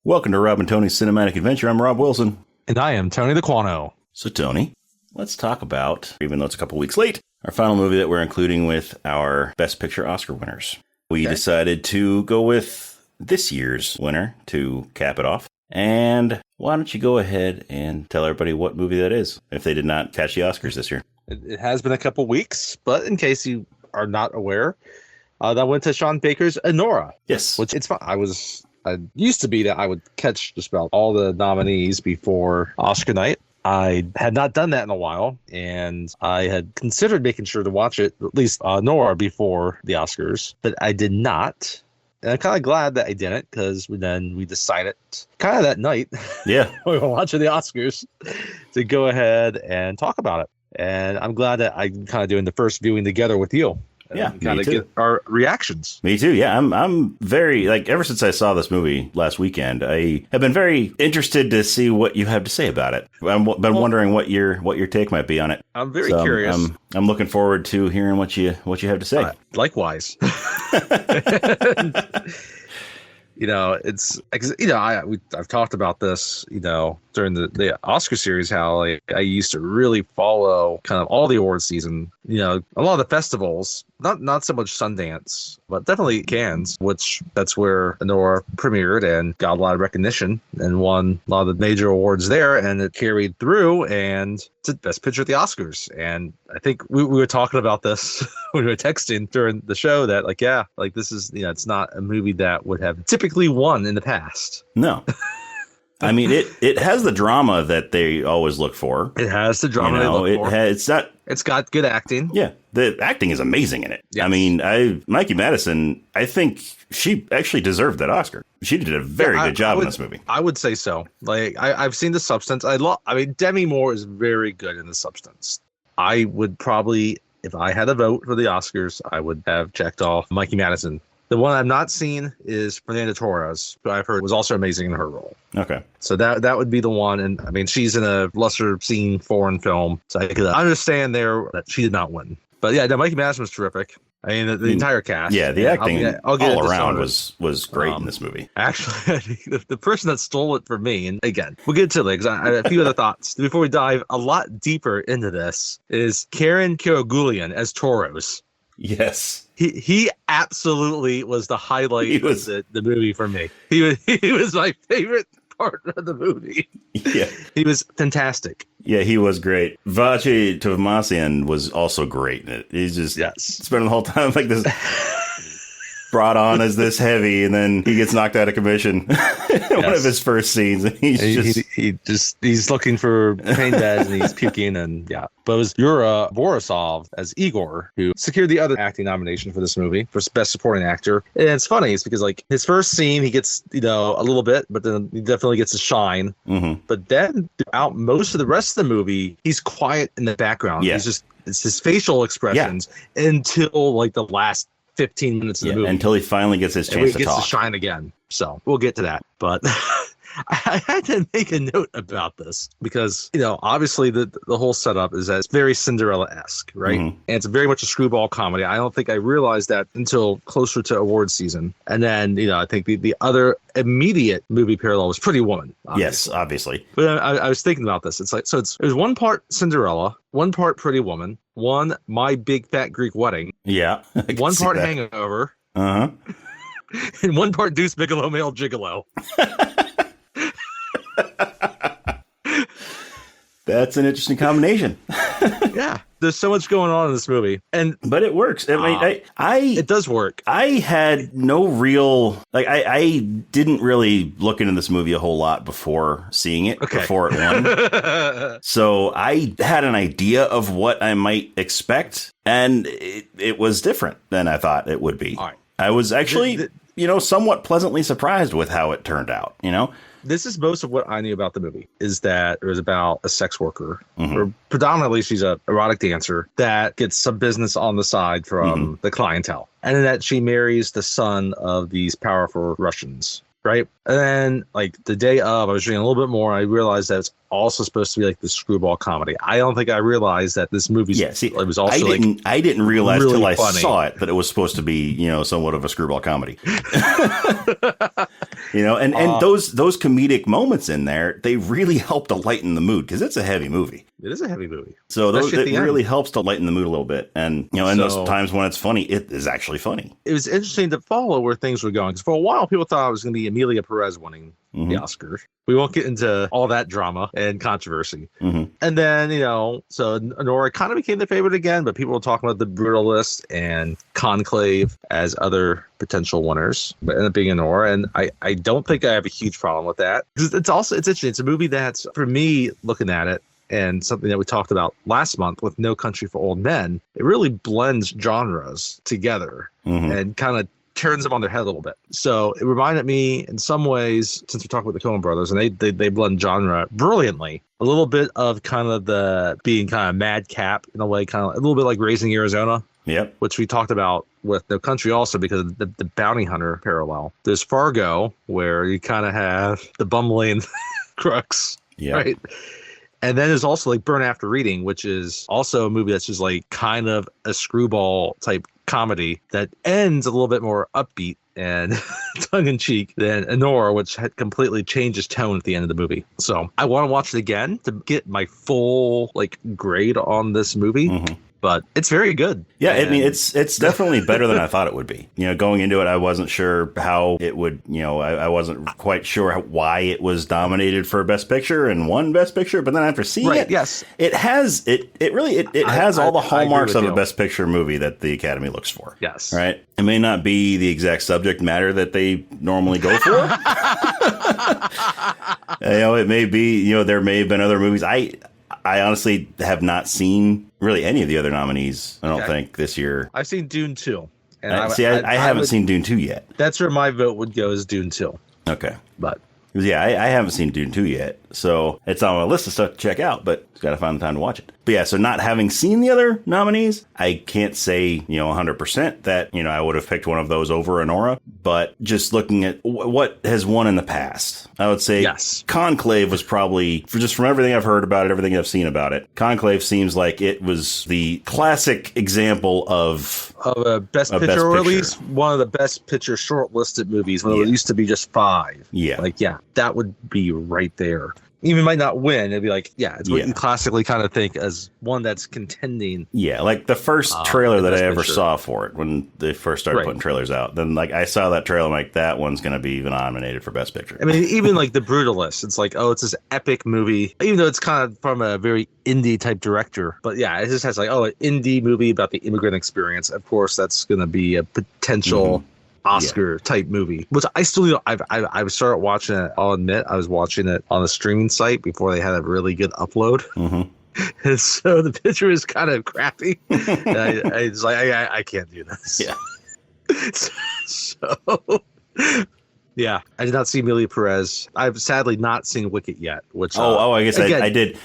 Welcome to Rob and Tony's Cinematic Adventure. I'm Rob Wilson. And I am Tony the Quano. So, Tony, let's talk about, even though it's a couple weeks late, our final movie that we're including with our Best Picture Oscar winners. We decided to go with this year's winner to cap it off. And why don't you go ahead and tell everybody what movie that is, if they did not catch the Oscars this year. It has been a couple weeks, but in case you are not aware, that went to Sean Baker's Anora. Yes. Which it's fun. I used to be that I would catch just about all the nominees before Oscar night. I had not done that in a while, and I had considered making sure to watch it, at least Nora, before the Oscars, but I did not. And I'm kind of glad that I didn't, because then we decided kind of that night, Yeah. we were watching the Oscars, to go ahead and talk about it. And I'm glad that I'm kind of doing the first viewing together with you. Yeah, kind of get our reactions. Me too. Yeah, I'm very, ever since I saw this movie last weekend, I have been very interested to see what you have to say about it. I've been wondering what your take might be on it. I'm very curious. I'm looking forward to hearing what you have to say. Likewise. I've talked about this, during the Oscar series, how I used to really follow kind of all the award season, a lot of the festivals, not so much Sundance, but definitely Cannes, which that's where Anora premiered and got a lot of recognition and won a lot of the major awards there, and it carried through and to Best Picture at the Oscars. And I think we were talking about this when we were texting during the show that this is, it's not a movie that would have typically won in the past. No. I mean, it has the drama that they always look for. It has the drama they look for. It's got good acting. Yeah, the acting is amazing in it. Yes. I mean, Mikey Madison, I think she actually deserved that Oscar. She did a very good job in this movie. I would say so. I've seen The Substance. Demi Moore is very good in The Substance. I would probably, if I had a vote for the Oscars, I would have checked off Mikey Madison. The one I've not seen is Fernanda Torres, who I've heard was also amazing in her role. Okay. So that would be the one. And I mean, she's in a lesser seen foreign film. So I could understand there that she did not win. But yeah, Mikey Madison was terrific. I mean, the entire cast. Yeah, the acting all around was great in this movie. Actually, I think the person that stole it from me, and again, we'll get to it because I have a few other thoughts before we dive a lot deeper into this, is Karen Kiragulian as Toros. Yes. He absolutely was the highlight of the movie for me. He was my favorite part of the movie. Yeah. He was fantastic. Yeah, he was great. Vache Tovmasian was also great in it. He's just spending the whole time like this, brought on as this heavy, and then he gets knocked out of commission. One of his first scenes. And he's looking for pain beds and he's puking But it was Yura Borisov as Igor who secured the other acting nomination for this movie for Best Supporting Actor. And it's funny, it's because his first scene he gets a little bit, but then he definitely gets a shine. Mm-hmm. But then throughout most of the rest of the movie, he's quiet in the background. Yeah. It's his facial expressions until the last 15 minutes of the movie. Until he finally gets his chance to talk. He gets to shine again. So we'll get to that. But I had to make a note about this because, obviously the whole setup is that it's very Cinderella-esque, right? Mm-hmm. And it's very much a screwball comedy. I don't think I realized that until closer to award season. And then, I think the other immediate movie parallel was Pretty Woman. Obviously. Yes, obviously. But I was thinking about this. There's one part Cinderella, one part Pretty Woman, one My Big Fat Greek Wedding. Yeah. One part Hangover. Uh-huh. And one part Deuce Bigelow Male Gigolo. That's an interesting combination. Yeah, there's so much going on in this movie, but it works. It does work. I had no real I didn't really look into this movie a whole lot before seeing it. Okay. Before it won. So I had an idea of what I might expect, and it was different than I thought it would be. All right. I was actually somewhat pleasantly surprised with how it turned out. This is most of what I knew about the movie, is that it was about a sex worker, or predominantly she's a erotic dancer that gets some business on the side from the clientele, and that she marries the son of these powerful Russians, right? And then the day of, I was reading a little bit more, I realized that it's also supposed to be the screwball comedy. I don't think I realized that this movie it was also I didn't realize really till I saw it that it was supposed to be somewhat of a screwball comedy. And those comedic moments in there, they really help to lighten the mood because it's a heavy movie. It is a heavy movie. So it really helps to lighten the mood a little bit. And, in those times when it's funny, it is actually funny. It was interesting to follow where things were going. Because for a while, people thought it was going to be Emilia Perez winning the Oscars. We won't get into all that drama and controversy. And then, so Anora kind of became the favorite again, but people were talking about The Brutalist and Conclave as other potential winners, but ended up being Anora. And I don't think I have a huge problem with that. It's interesting. It's a movie that's, for me, looking at it, and something that we talked about last month with No Country for Old Men, it really blends genres together and kind of turns them on their head a little bit. So it reminded me in some ways, since we're talking about the Coen brothers, and they blend genre brilliantly, a little bit of kind of the being kind of madcap in a way, kind of a little bit like Raising Arizona. Yep. Which we talked about with No Country also because of the bounty hunter parallel. There's Fargo, where you kind of have the bumbling crooks, right? And then there's also like Burn After Reading, which is also a movie that's just like kind of a screwball type comedy that ends a little bit more upbeat and tongue-in-cheek than Anora, which had completely changed its tone at the end of the movie. So I want to watch it again to get my full like grade on this movie. But it's very good. Yeah, I mean, it's definitely better than I thought it would be. Going into it, I wasn't sure how it would, I wasn't quite sure why it was nominated for Best Picture and won Best Picture. But then after seeing it, it has all the hallmarks of a Best Picture movie that the Academy looks for. Yes. Right? It may not be the exact subject matter that they normally go for. It may be, there may have been other movies. I honestly have not seen really any of the other nominees, I don't think, this year. I've seen Dune 2. And I haven't seen Dune 2 yet. That's where my vote would go, is Dune 2. Okay. But yeah, I haven't seen Dune 2 yet. So it's on my list of stuff to check out, but got to find the time to watch it. But yeah, so not having seen the other nominees, I can't say, 100% that, I would have picked one of those over Anora. But just looking at what has won in the past, I would say Conclave was probably, from everything I've heard about it, everything I've seen about it, Conclave seems like it was the classic example of a Best Picture, or at least one of the Best Picture shortlisted movies when it used to be just 5. Yeah. That would be right there. Even might not win. It'd be like, it's what you classically kind of think as one that's contending. Yeah, like the first trailer that I ever saw for it when they first started putting trailers out. Then I saw that trailer, I'm like, that one's going to be even nominated for Best Picture. I mean, even like The Brutalist, it's like, it's this epic movie, even though it's kind of from a very indie type director. But yeah, it just has like, an indie movie about the immigrant experience. Of course, that's going to be a potential Oscar type movie, which I still I started watching it. I'll admit I was watching it on a streaming site before they had a really good upload. And so the picture is kind of crappy. And I was like, I can't do this. So yeah, I did not see Emilia Perez. I've sadly not seen Wicked yet. Which I guess again,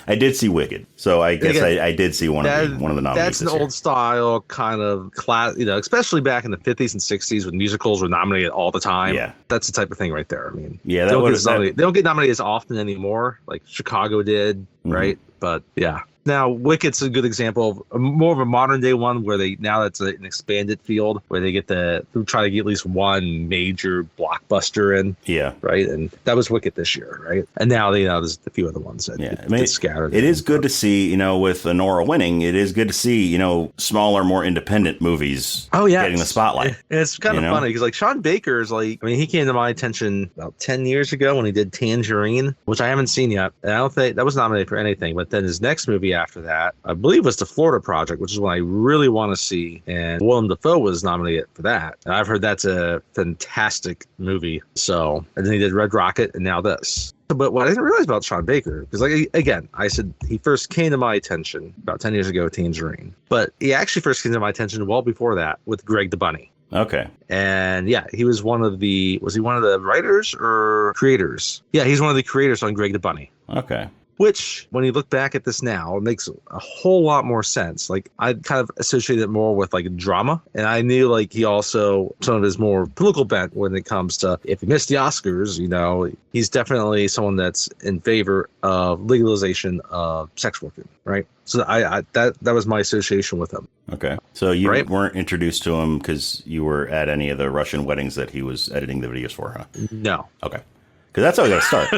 I did see Wicked. So I guess I did see one of the nominees. That's an old style kind of class, especially back in the 50s and 60s when musicals were nominated all the time. Yeah, that's the type of thing right there. I mean, yeah, they don't get nominated as often anymore, like Chicago did, right? But yeah. Now, Wicked's a good example of more of a modern day one where that's an expanded field where they get to try to get at least one major blockbuster in. Yeah. Right. And that was Wicked this year. Right. And now, there's a few other ones that get scattered. It is good to see, with Anora winning, it is good to see, smaller, more independent movies getting the spotlight. And it's kind of funny because like Sean Baker is he came to my attention about 10 years ago when he did Tangerine, which I haven't seen yet. And I don't think that was nominated for anything. But then his next movie after that, I believe, was The Florida Project, which is one I really want to see. And Willem Dafoe was nominated for that. And I've heard that's a fantastic movie. So, and then he did Red Rocket and now this. But what I didn't realize about Sean Baker, because I said he first came to my attention about 10 years ago with Tangerine. But he actually first came to my attention well before that with Greg the Bunny. Okay. And yeah, he was was he one of the writers or creators? Yeah, he's one of the creators on Greg the Bunny. Okay. which when you look back at this now, it makes a whole lot more sense. Like I kind of associate it more with like drama, and I knew like he also some of his more political bent when it comes to if he missed the Oscars, you know, he's definitely someone that's in favor of legalization of sex working, right? So I that was my association with him. Okay. So you weren't introduced to him because you were at any of the Russian weddings that he was editing the videos for, huh? No. Okay. Because that's how we got to start.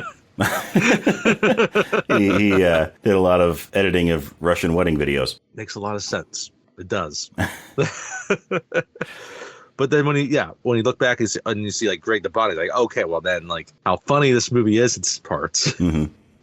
he did a lot of editing of Russian wedding videos. Makes a lot of sense. It does. But then when you look back and you see like Greg the Body, like, okay, well then like how funny this movie is, its parts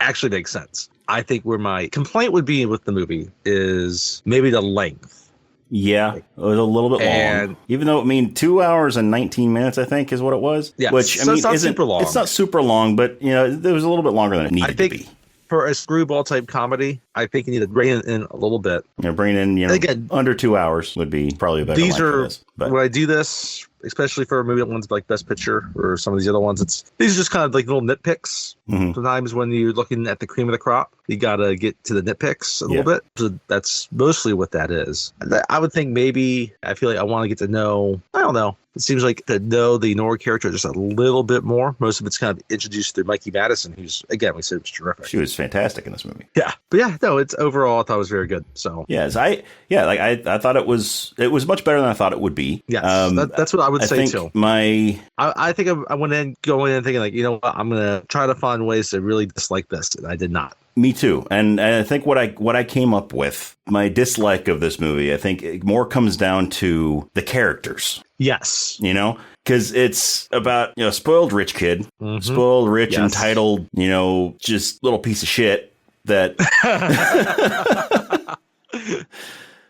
actually makes sense. I think where my complaint would be with the movie is maybe the length. Yeah, it was a little bit long. Even though, I mean, 2 hours and 19 minutes, I think, is what it was. Yeah, which, I mean, it's not super long. It's not super long, but, you know, it was a little bit longer than it needed to be. For a screwball type comedy, I think you need to bring it in a little bit. Yeah, bring in, you know, again, under 2 hours would be probably a better length for this. But when I do this, especially for a movie that one's like Best Picture or some of these other ones, these are just kind of like little nitpicks. Sometimes when you're looking at the cream of the crop, you got to get to the nitpicks a little bit. So that's mostly what that is. I would think maybe, I feel like I want to get to know, I don't know. It seems like to know the Anora character just a little bit more. Most of it's kind of introduced through Mikey Madison, who's, again, we said was terrific. She was fantastic in this movie. Yeah. But yeah, no, it's overall, I thought it was very good. So yes, I thought it was much better than I thought it would be. Yes, that's what I would say too. I think I went in going in thinking like, you know what, I'm gonna try to find ways to really dislike this, and I did not. Me too. And I think what I came up with, my dislike of this movie, I think it more comes down to the characters. Yes. You know, because it's about, you know, spoiled rich kid, spoiled rich, entitled, you know, just little piece of shit that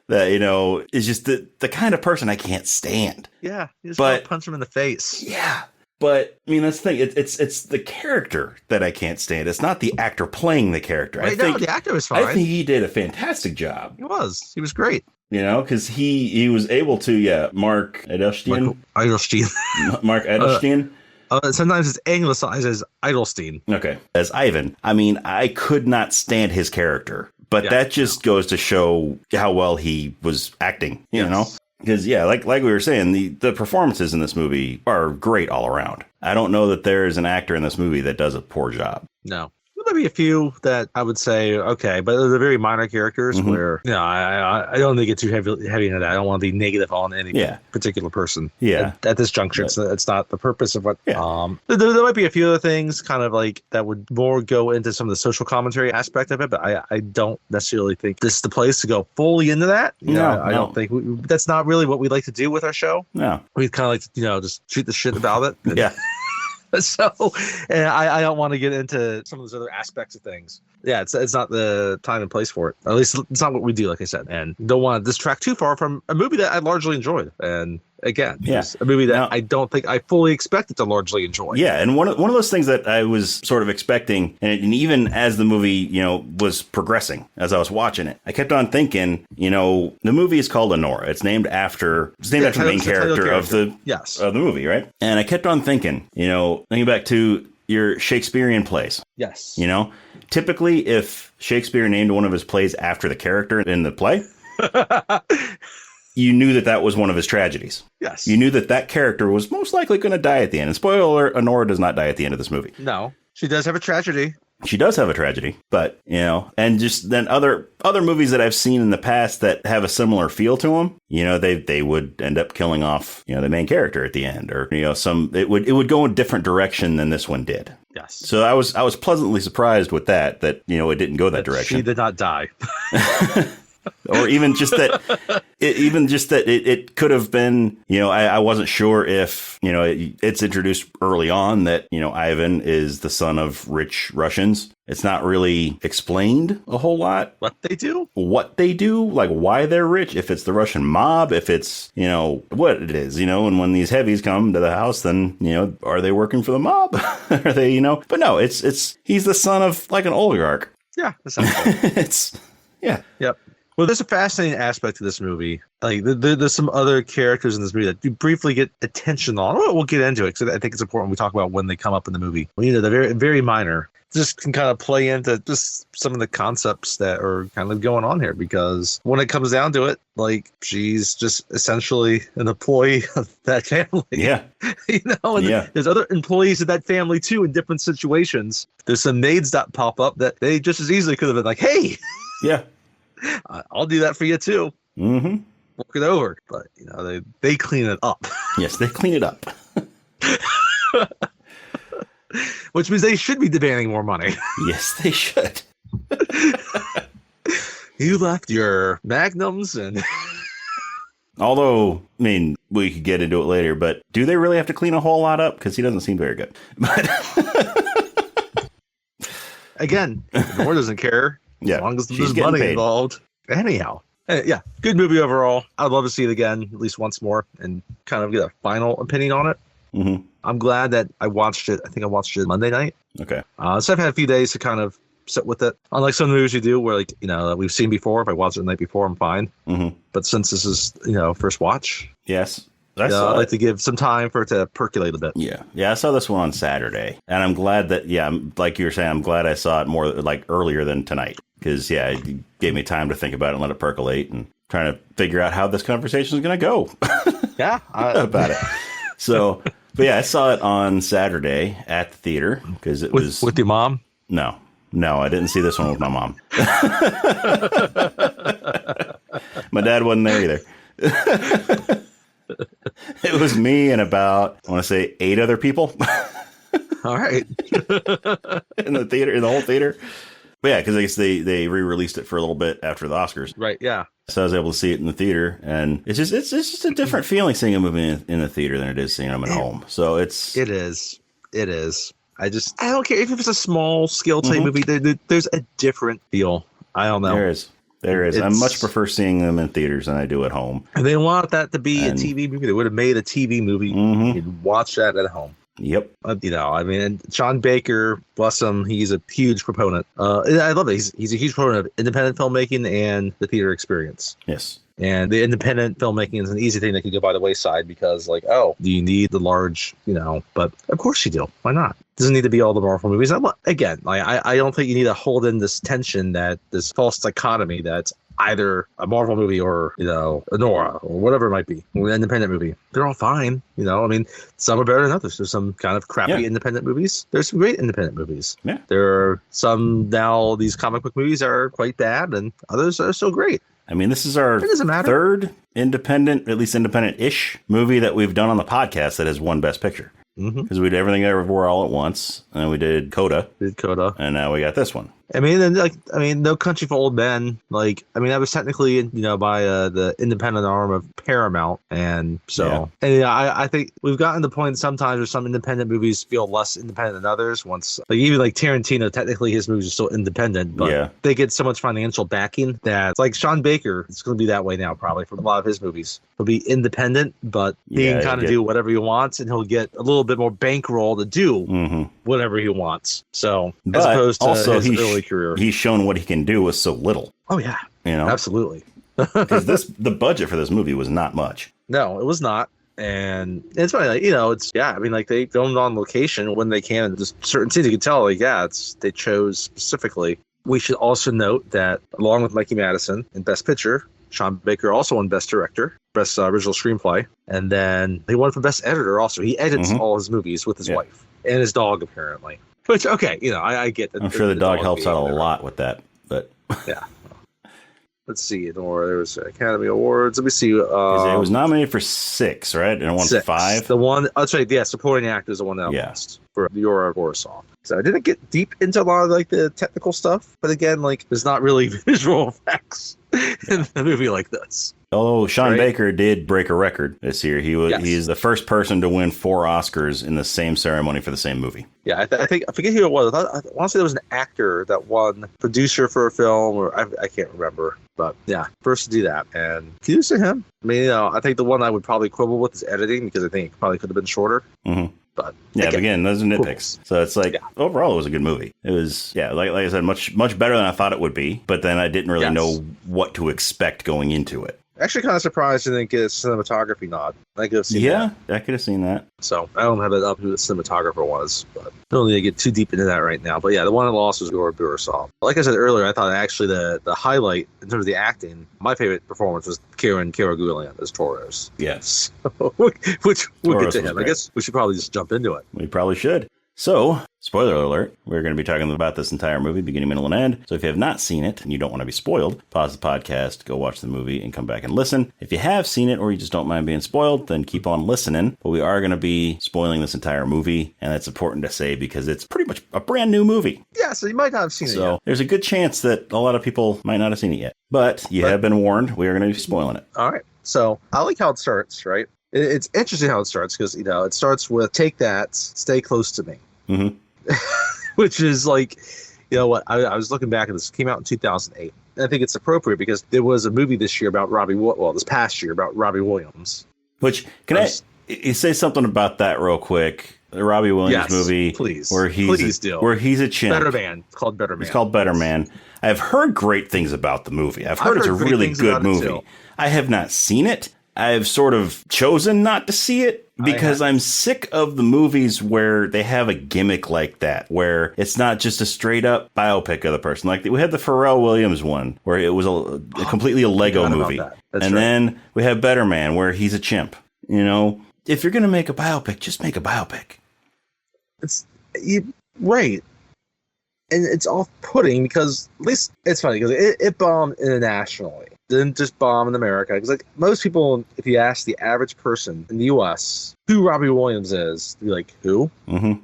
that, you know, is just the kind of person I can't stand. Yeah. You just want to punch him in the face. Yeah. But I mean, that's the thing. It's the character that I can't stand. It's not the actor playing the character. Right, the actor was fine. I think he did a fantastic job. He was great. You know, because he was able to, Mark Edelstein. Mark Edelstein. Sometimes it's anglicized as Edelstein. Okay. As Ivan. I mean, I could not stand his character. But that just goes to show how well he was acting, you know? Because, like we were saying, the performances in this movie are great all around. I don't know that there is an actor in this movie that does a poor job. No. There might be a few that I would say, okay, but they're very minor characters where, you know, I don't think it's too heavy into that. I don't want to be negative on any particular person. Yeah. At this juncture, it's not the purpose of what. Yeah. There might be a few other things kind of like that would more go into some of the social commentary aspect of it, but I don't necessarily think this is the place to go fully into that. I don't think that's not really what we like to do with our show. No. We kind of like to, you know, just shoot the shit about it. Yeah. So, and I don't want to get into some of those other aspects of things. Yeah, it's not the time and place for it. At least it's not what we do, like I said. And don't want to distract too far from a movie that I largely enjoyed. And again, it's a movie that I don't think I fully expected to largely enjoy. Yeah, and one of those things that I was sort of expecting, and even as the movie, you know, was progressing, as I was watching it, I kept on thinking, you know, the movie is called Anora. It's named after the main character of the movie, right? And I kept on thinking, you know, thinking back to your Shakespearean plays. Yes. You know, typically if Shakespeare named one of his plays after the character in the play, you knew that was one of his tragedies. Yes. You knew that character was most likely going to die at the end. And spoiler alert, Anora does not die at the end of this movie. No, she does have a tragedy. She does have a tragedy, but, you know, and just then other movies that I've seen in the past that have a similar feel to them, you know, they would end up killing off, you know, the main character at the end, or, you know, it would go in a different direction than this one did. Yes. So I was pleasantly surprised with that, you know, it didn't go that direction. She did not die. Or even just that, it could have been, you know, I wasn't sure if, you know, it's introduced early on that, you know, Ivan is the son of rich Russians. It's not really explained a whole lot. What they do, like why they're rich, if it's the Russian mob, if it's, you know, what it is, you know, and when these heavies come to the house, then, you know, are they working for the mob? Are they, you know, but no, he's the son of like an oligarch. Yeah. That sounds cool. Yeah. Yep. Well, there's a fascinating aspect to this movie. Like, there's some other characters in this movie that you briefly get attention on. We'll get into it because I think it's important when we talk about when they come up in the movie. Well, they're very, very minor. Just can kind of play into just some of the concepts that are kind of going on here, because when it comes down to it, like, she's just essentially an employee of that family. Yeah. And there's other employees of that family too in different situations. There's some maids that pop up that they just as easily could have been like, hey, yeah, I'll do that for you too. Mm-hmm. Work it over. But they clean it up. Yes, they clean it up. Which means they should be demanding more money. Yes, they should. You left your magnums and... Although, I mean, we could get into it later, but do they really have to clean a whole lot up? Because he doesn't seem very good. But again, Nora doesn't care. Yeah, as long as there's money involved. Anyhow. Yeah, good movie overall. I'd love to see it again, at least once more, and kind of get a final opinion on it. Mm-hmm. I'm glad that I watched it. I think I watched it Monday night. Okay. So I've had a few days to kind of sit with it. Unlike some movies you do where, like, that we've seen before. If I watch it the night before, I'm fine. Mm-hmm. But since this is, first watch. Yes. I'd like to give some time for it to percolate a bit. Yeah. Yeah, I saw this one on Saturday. And I'm glad that, like you were saying, I'm glad I saw it more like earlier than tonight. Because, it gave me time to think about it and let it percolate and trying to figure out how this conversation is going to go. Yeah. About it. So... But yeah, I saw it on Saturday at the theater because it was with your mom. No, I didn't see this one with my mom. My dad wasn't there either. It was me and about, I want to say, 8 other people. All right. in the whole theater. But yeah, because I guess they re-released it for a little bit after the Oscars. Right. Yeah. So I was able to see it in the theater, and it's just a different feeling seeing a movie in the theater than it is seeing them at home. So it is. I don't care if it's a small scale type movie. There's a different feel. I don't know. There is. I much prefer seeing them in theaters than I do at home. And they want that to be a TV movie. They would have made a TV movie. Mm-hmm. You'd watch that at home. Yep. And Sean Baker, bless him, he's a huge proponent. I love it. He's a huge proponent of independent filmmaking and the theater experience. Yes. And the independent filmmaking is an easy thing that could go by the wayside because, like, do you need the large, but of course you do. Why not? It doesn't need to be all the Marvel movies. Again, I don't think you need to hold in this tension, that this false dichotomy that's either a Marvel movie or, Anora or whatever it might be, an independent movie. They're all fine. Some are better than others. There's some kind of crappy independent movies. There's some great independent movies. Yeah. There are some now, these comic book movies are quite bad and others are still great. I mean, this is our third independent, at least independent-ish movie that we've done on the podcast that has won Best Picture. Because we did Everything Everywhere All at Once, and then we did Coda. And now we got this one. No Country for Old Men. That was technically, by the independent arm of Paramount, and so. Yeah. And I think we've gotten to the point sometimes where some independent movies feel less independent than others. Once, even Tarantino, technically his movies are still independent, but they get so much financial backing that, Sean Baker, it's going to be that way now probably for a lot of his movies. He'll be independent, but he can kind of do whatever he wants, and he'll get a little bit more bankroll to do whatever he wants. So, as opposed to also his early career, he's shown what he can do with so little. Oh yeah, absolutely. Because the budget for this movie was not much. No, it was not. And it's funny, they filmed on location when they can, and just certain scenes you can tell, they chose specifically. We should also note that along with Mikey Madison in Best Picture, Sean Baker also won Best Director, Best Original Screenplay, and then he won for Best Editor also. He edits all his movies with his wife and his dog, apparently. Which, I get that. I'm sure the dog helps out a lot with that, but... Yeah. Let's see. There was Academy Awards. Let me see. It was nominated for 6, right? And it won 5. The one, that's right. Yeah, supporting actor is the one that lost for Anora Borisov. So I didn't get deep into a lot of the technical stuff, but again, there's not really visual effects in a movie like this. Although Sean Baker did break a record this year. He's the first person to win 4 Oscars in the same ceremony for the same movie. Yeah, I forget who it was. I want to say there was an actor that won producer for a film, or I can't remember. But yeah, first to do that, and kudos to him. I think the one I would probably quibble with is editing, because I think it probably could have been shorter. Mm-hmm. But yeah, again, those are nitpicks. So it's like, overall, it was a good movie. It was, like I said, much better than I thought it would be. But then I didn't really know what to expect going into it. Actually, kind of surprised I didn't get a cinematography nod. I could have seen that. I could have seen that. So I don't have it up who the cinematographer was, but I don't need to get too deep into that right now. But yeah, the one that lost was Gore Borisov. Like I said earlier, I thought actually the highlight in terms of the acting, my favorite performance was Karen Karagulian as Torres. Yes. So, which we'll get to him. Great. I guess we should probably just jump into it. We probably should. So, spoiler alert, we're going to be talking about this entire movie, beginning, middle, and end. So if you have not seen it and you don't want to be spoiled, pause the podcast, go watch the movie, and come back and listen. If you have seen it or you just don't mind being spoiled, then keep on listening. But we are going to be spoiling this entire movie, and that's important to say because it's pretty much a brand new movie. Yeah, so you might not have seen it yet. So there's a good chance that a lot of people might not have seen it yet. But you have been warned, we are going to be spoiling it. All right. So I like how it starts, right? It's interesting how it starts because, it starts with take that, stay close to me. Mm-hmm. Which is like, what I was looking back at this. It came out in 2008. And I think it's appropriate because there was a movie this year about this past year about Robbie Williams. Which, can I say something about that real quick? The Robbie Williams movie, please, where he's a chimp. Better Man. It's called Better Man. It's called Better Man. I've heard great things about the movie. I've heard it's a really good movie. I have not seen it. I've sort of chosen not to see it because I'm sick of the movies where they have a gimmick like that, where it's not just a straight up biopic of the person. Like we had the Pharrell Williams one where it was completely a Lego movie. Then we have Better Man where he's a chimp. If you're going to make a biopic, just make a biopic. Right. And it's off-putting because at least it's funny because it bombed internationally. Didn't just bomb in America. Because most people, if you ask the average person in the U.S. who Robbie Williams is, they're like, who? Mm-hmm.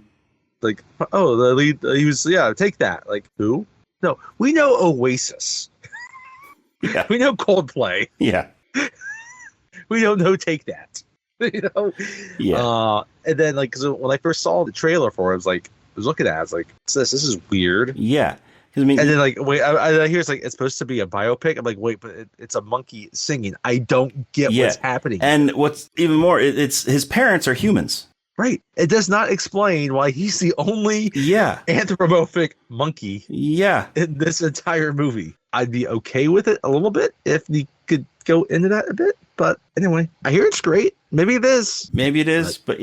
Like, oh, the lead, he was, take that. Like, who? No, we know Oasis. Yeah. We know Coldplay. Yeah. We don't know Take That. Yeah. And then, cause when I first saw the trailer for it, I was looking at it, I was like, this is weird. Yeah. And then wait, I hear it's supposed to be a biopic. I'm like, wait, but it's a monkey singing. I don't get what's happening. And what's even more, it's his parents are humans. Right. It does not explain why he's the only anthropomorphic monkey in this entire movie. I'd be okay with it a little bit if we could go into that a bit. But anyway, I hear it's great. Maybe it is. But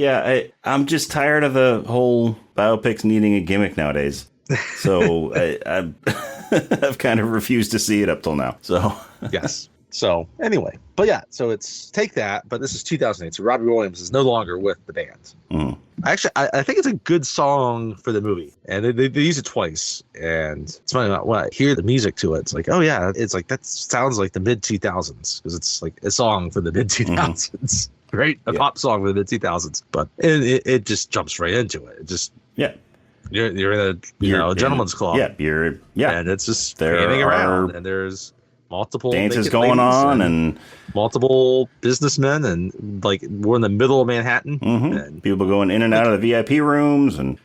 I'm just tired of the whole biopics needing a gimmick nowadays. So I've kind of refused to see it up till now. So yes. So anyway, but so it's Take That, but this is 2008. So Robbie Williams is no longer with the band. Mm. Actually, I think it's a good song for the movie, and they use it twice. And it's funny when I hear the music to it, it's like, oh yeah, it's like that sounds like the mid 2000s because it's like a song for the mid 2000s, mm-hmm. Right? A pop song for the mid 2000s, but it just jumps right into it. It just You're in a gentleman's club. Yeah, and it's just panning around, and there's multiple dances going on, and multiple businessmen, and we're in the middle of Manhattan, mm-hmm. and people going in and out of the VIP rooms, and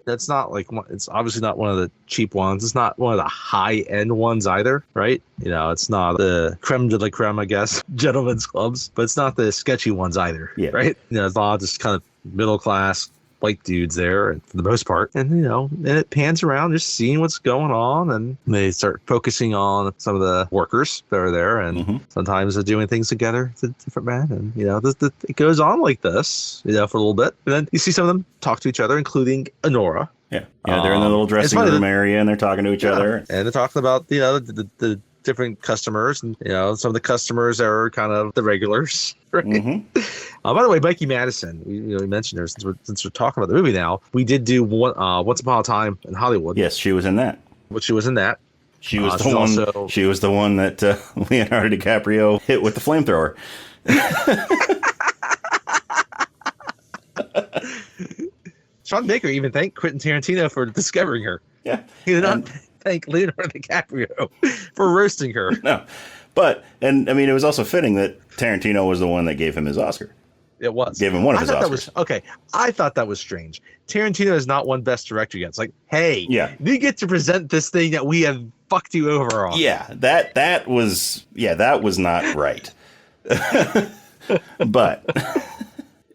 that's not it's obviously not one of the cheap ones. It's not one of the high end ones either, right? It's not the creme de la creme, I guess, gentlemen's clubs, but it's not the sketchy ones either, right? It's all just kind of middle class white dudes there for the most part, and and it pans around just seeing what's going on, and they start focusing on some of the workers that are there, and mm-hmm. sometimes they're doing things together. It's a different man, and it goes on like this for a little bit, and then you see some of them talk to each other, including Anora. Yeah, they're in the little dressing room area, and they're talking to each other, and they're talking about the different customers, and some of the customers are kind of the regulars, right? Mm-hmm. By the way, Mikey Madison, we mentioned her since we're talking about the movie now. We did do Once Upon a Time in Hollywood. Yes, she was in that. She was in that. She was the one. She was the one that Leonardo DiCaprio hit with the flamethrower. Sean Baker even thanked Quentin Tarantino for discovering her. Yeah, he did not thank Leonardo DiCaprio for roasting her. No, it was also fitting that Tarantino was the one that gave him his Oscar. It was. Gave him one of his Oscars. I thought that was strange. Tarantino has not won Best Director yet. It's like, hey, you get to present this thing that we have fucked you over on. Yeah, that was not right. But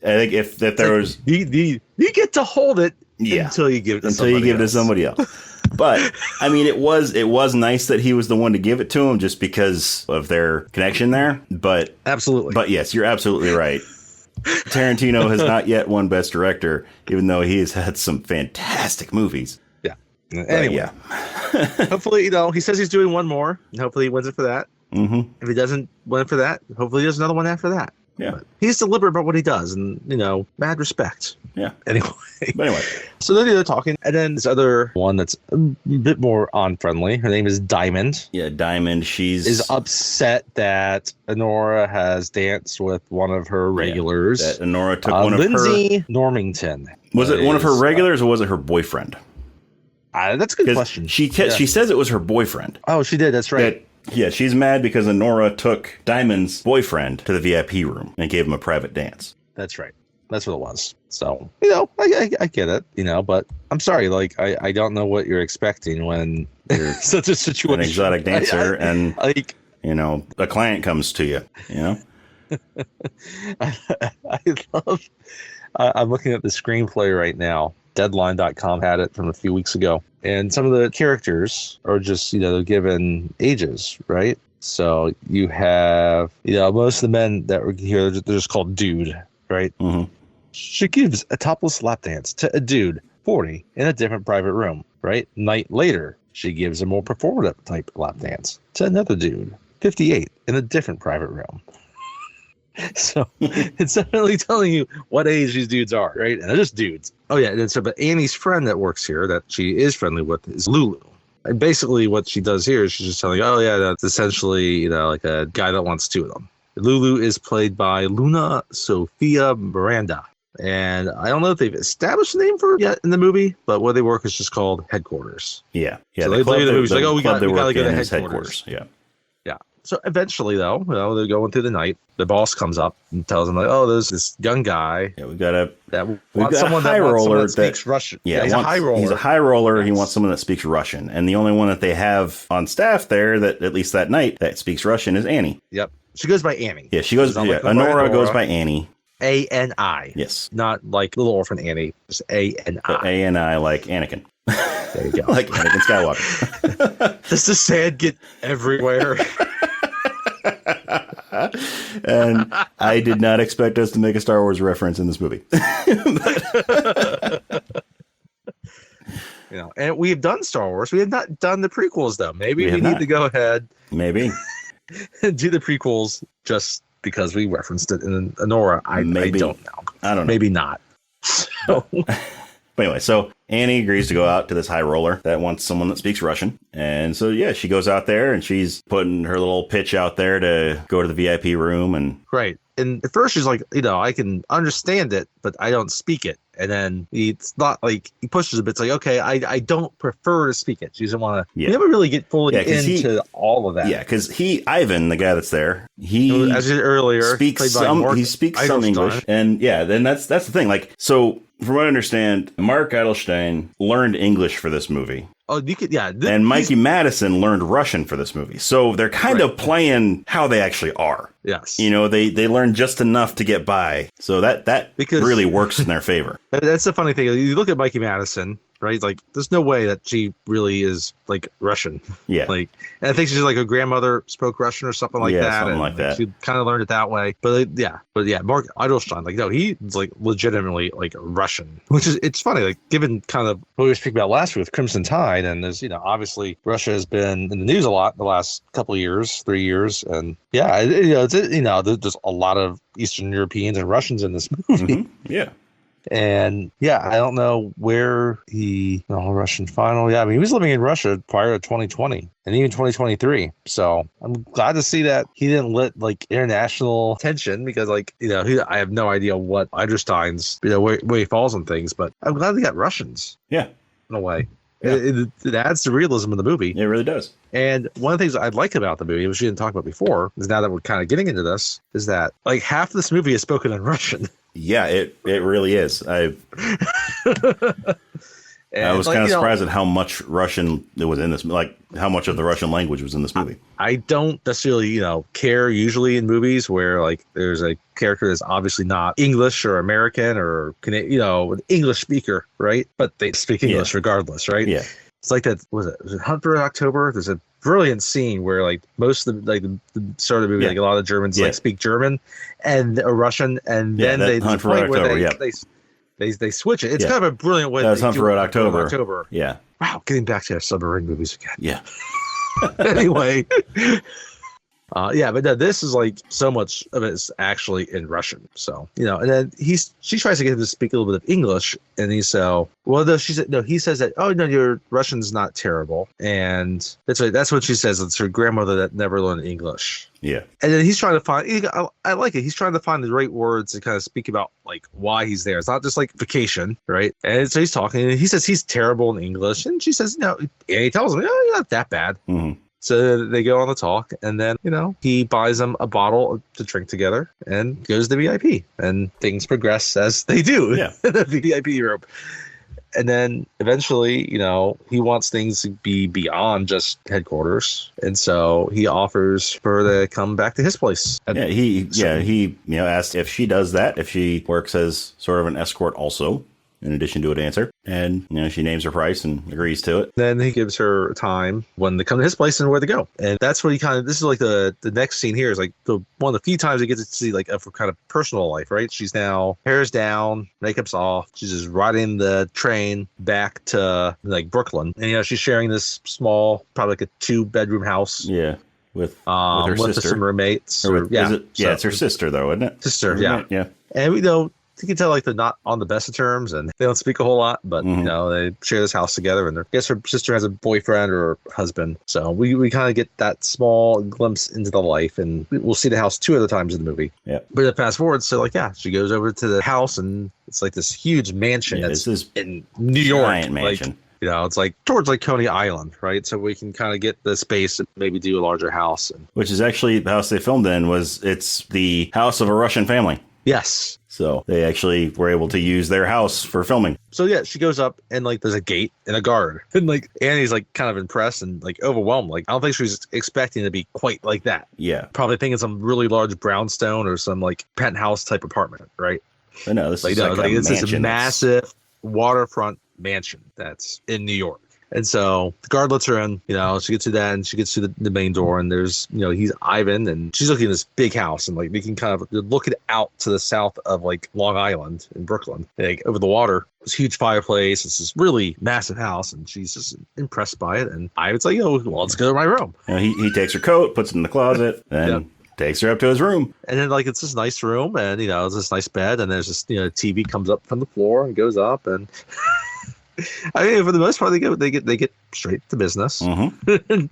I think if there was, you get to hold it until you give it to somebody else. But I mean, it was nice that he was the one to give it to him just because of their connection there. But absolutely. But yes, you're absolutely right. Tarantino has not yet won Best Director, even though he has had some fantastic movies. Yeah. Anyway, hopefully, he says he's doing one more, and hopefully he wins it for that. Mm-hmm. If he doesn't win it for that, hopefully he does another one after that. Yeah. But he's deliberate about what he does, and, mad respect. Yeah. Anyway. So then they're talking, and then this other one that's a bit more unfriendly. Her name is Diamond. Yeah, Diamond. Is upset that Anora has danced with one of her regulars. That Anora took one of her... Lindsay Normington. Was it one of her regulars or was it her boyfriend? That's a good question. She says it was her boyfriend. Oh, she did. That's right. She's mad because Anora took Diamond's boyfriend to the VIP room and gave him a private dance. That's right. That's what it was. So, I get it, but I'm sorry. Like, I don't know what you're expecting when you're such a situation. An exotic dancer and, a client comes to you, I'm looking at the screenplay right now. Deadline.com had it from a few weeks ago. And some of the characters are just, they're given ages, right? So you have, most of the men that were here, they're just called dude, right? Mm-hmm. She gives a topless lap dance to a dude, 40, in a different private room, right? Night later, she gives a more performative type lap dance to another dude, 58, in a different private room. So it's definitely telling you what age these dudes are, right? And they're just dudes. Oh, yeah. And so, but Annie's friend that works here that she is friendly with is Lulu. And basically what she does here is she's just telling you, oh, yeah, that's essentially, like a guy that wants two of them. Lulu is played by Luna Sofia Miranda. And I don't know if they've established a name for her yet in the movie, but where they work is just called Headquarters. Yeah. So they play the movie. She's like, oh, we got to go to headquarters. Yeah. So eventually, though, they're going through the night. The boss comes up and tells them, like, oh, there's this young guy. Yeah, we've got a high roller that speaks Russian. Yeah, he's a high roller. He's a high roller. Yes. He wants someone that speaks Russian. And the only one that they have on staff there, that at least that night, that speaks Russian is Annie. Yep. She goes by Annie. Yeah, she goes by Anora goes by Annie. A-N-I. Yes. Not like Little Orphan Annie. Just A-N-I. A-N-I like Anakin. There you go. Like Anakin Skywalker. Does the sand get everywhere? And I did not expect us to make a Star Wars reference in this movie. And we've done Star Wars. We have not done the prequels, though. Maybe we need to go ahead. Maybe. And do the prequels just because we referenced it in Anora. I don't know. I don't know. Maybe not. So. But anyway, so Annie agrees to go out to this high roller that wants someone that speaks Russian. And so, yeah, she goes out there and she's putting her little pitch out there to go to the VIP room. And right. And at first she's like, I can understand it, but I don't speak it. And then it's not like he pushes a bit. It's like, okay, I don't prefer to speak it. She doesn't want to. You never really get fully into all of that. Yeah, because Ivan, the guy that's there, he, as you said earlier, speaks some English. And yeah, then that's the thing. Like, so from what I understand, Mark Edelstein learned English for this movie. Oh, you could, yeah. And Mikey Madison learned Russian for this movie. So they're kind of playing how they actually are. Yes. They learn just enough to get by. So that really works in their favor. That's the funny thing. You look at Mikey Madison, right? Like, there's no way that she really is like Russian. Yeah. Like, and I think she's like her grandmother spoke Russian or something like that. Something like that. She kind of learned it that way. But Mark Edelstein, like, no, he's like legitimately like Russian, which is, it's funny, like, given kind of what we were speaking about last week with Crimson Tide. And there's, obviously Russia has been in the news a lot the last couple of years, 3 years. And yeah, there's a lot of Eastern Europeans and Russians in this movie. Mm-hmm. Yeah. And yeah, I don't know where Russian final. Yeah, I mean, he was living in Russia prior to 2020 and even 2023. So I'm glad to see that he didn't let like international attention because I have no idea what Edelstein's, where he falls on things, but I'm glad they got Russians. Yeah. In a way. Yeah. It adds to realism in the movie. It really does. And one of the things I like about the movie, which we didn't talk about before, is now that we're kind of getting into this, is that like half of this movie is spoken in Russian. Yeah, it really is. And, I was kind of surprised at how much Russian there was in this, like how much of the Russian language was in this movie. I don't necessarily, care usually in movies where like there's a character that's obviously not English or American or an English speaker, right? But they speak English regardless, right? Yeah. It's like that. Was it Hunt for October? There's a brilliant scene where like most of the start of the movie, like a lot of Germans like speak German and a Russian, and then they Hunt for October. They switch it. It's kind of a brilliant way. That's Hunt for October. Yeah. Wow, getting back to submarine movies again. Yeah. Anyway. But no, this is like so much of it is actually in Russian. So, and then she tries to get him to speak a little bit of English. And he he says that, oh, no, your Russian's not terrible. And that's what she says. It's her grandmother that never learned English. Yeah. And then he's trying to find, I like it. He's trying to find the right words to kind of speak about like why he's there. It's not just like vacation, right? And so he's talking and he says he's terrible in English. And she says, no, and he tells him, you're not that bad. Mm-hmm. So they go on the talk, and then, he buys them a bottle to drink together and goes to VIP. And things progress as they do in the VIP room. And then eventually, he wants things to be beyond just headquarters. And so he offers her to come back to his place. He asked if she does that, if she works as sort of an escort also, in addition to a dancer. And, she names her price and agrees to it. Then he gives her time when they come to his place and where to go. And that's what this is like the next scene here is like one of the few times he gets to see like a kind of personal life, right? She's now hair's down, makeup's off. She's just riding the train back to like Brooklyn. And, she's sharing this small, probably like a 2-bedroom house. Yeah. With her sister. Some roommates. It's her sister though, isn't it? Sister, Yeah. And you can tell like they're not on the best of terms and they don't speak a whole lot, but they share this house together. And I guess her sister has a boyfriend or husband. So we kind of get that small glimpse into the life, and we'll see the house 2 other times in the movie. Yeah. But then fast forward, so she goes over to the house and it's like this huge mansion that's in New York. Giant mansion. It's like towards like Coney Island, right? So we can kind of get the space and maybe do a larger house. Which is actually the house they filmed in. It's the house of a Russian family. Yes. So they actually were able to use their house for filming. So she goes up and like there's a gate and a guard. And like Annie's like kind of impressed and like overwhelmed. Like I don't think she was expecting to be quite like that. Yeah. Probably thinking some really large brownstone or some like penthouse type apartment, right? But no, this is it's this massive waterfront mansion that's in New York. And so the guard lets her in, she gets to that and she gets to the main door and there's, he's Ivan and she's looking at this big house and like we can kind of look it out to the south of like Long Island in Brooklyn, like over the water. This huge fireplace. It's this really massive house and she's just impressed by it. And Ivan's like, let's go to my room. He takes her coat, puts it in the closet and takes her up to his room. And then like it's this nice room and, it's this nice bed and there's this, TV comes up from the floor and goes up and... I mean, for the most part, they get straight to business. Mm-hmm.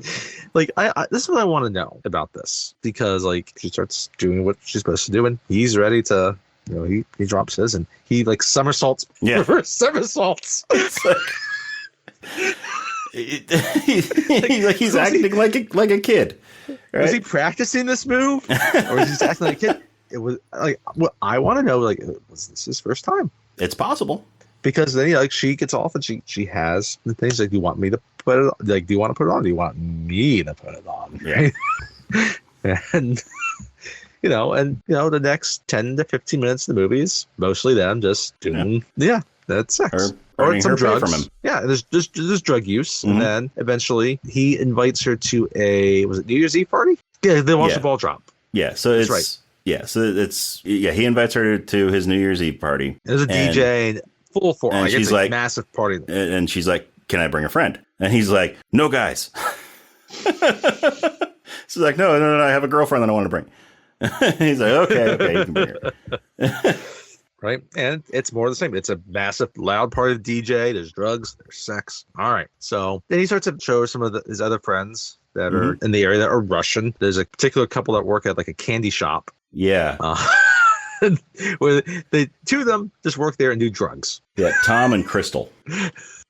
Like, this is what I want to know about this because, like, she starts doing what she's supposed to do, and he's ready to, he drops his and he like somersaults. Yeah, somersaults. He's acting like a kid. Right? Was he practicing this move, or was he just acting like a kid? It was like what I want to know. Like, was this his first time? It's possible. Because then, she gets off and she has the things like, do you want me to put it on? Like, do you want to put it on? Do you want me to put it on? Yeah. And, the next 10 to 15 minutes of the movie is mostly them just doing, that's sex. Or some drugs. From him. Yeah, there's drug use. Mm-hmm. And then eventually he invites her to was it New Year's Eve party? Yeah, they watch the ball drop. Yeah, so it's right. Yeah, so he invites her to his New Year's Eve party. There's a DJ and full form. And she's like, massive party. And she's like, can I bring a friend? And he's like, no, guys. She's like, no, I have a girlfriend that I want to bring. He's like, okay, you can bring her. Right. And it's more the same. It's a massive, loud party of DJ. There's drugs. There's sex. All right. So then he starts to show her some of his other friends that are in the area that are Russian. There's a particular couple that work at like a candy shop. Yeah. Where the 2 of them just work there and do drugs. Yeah, Tom and Crystal.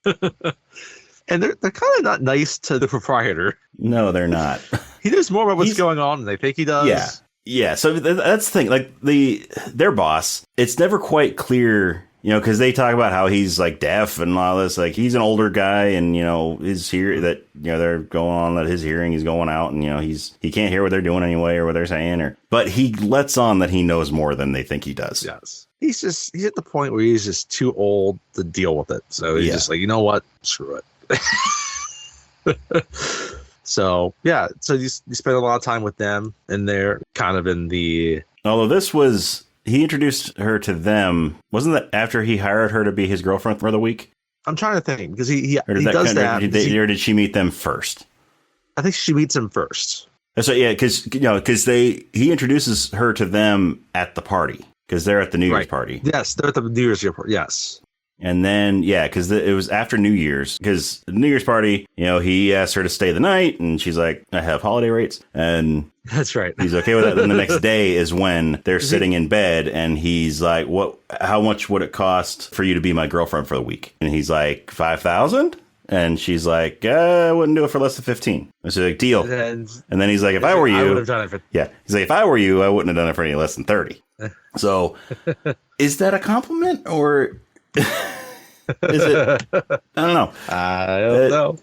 And they're kind of not nice to the proprietor. No, they're not. He knows more about what's going on than they think he does. Yeah. So that's the thing. Like their boss, it's never quite clear, because they talk about how he's like deaf and all this. Like he's an older guy, and his they're going on that his hearing is going out, and he can't hear what they're doing anyway or what they're saying, but he lets on that he knows more than they think he does. Yes, he's at the point where he's just too old to deal with it. So he's just like, you know what, screw it. So yeah, so you spend a lot of time with them, and they're kind of in the. Although he introduced her to them. Wasn't that after he hired her to be his girlfriend for the week? I'm trying to think because he does that. Or did she meet them first? I think she meets him first. So yeah, because he introduces her to them at the party because they're at the New Year's party. Yes, they're at the New Year's party. Yes. And then, because it was after New Year's, because the New Year's party, he asked her to stay the night, and she's like, I have holiday rates. And that's right. He's okay with that. Then the next day is when they're sitting in bed, and he's like, how much would it cost for you to be my girlfriend for the week? And he's like, $5,000? And she's like, I wouldn't do it for less than 15. And she's like, deal. And then he's like, if I were you, I would have done it for. Yeah. He's like, if I were you, I wouldn't have done it for any less than 30. So is that a compliment or is it? I don't know. I don't know.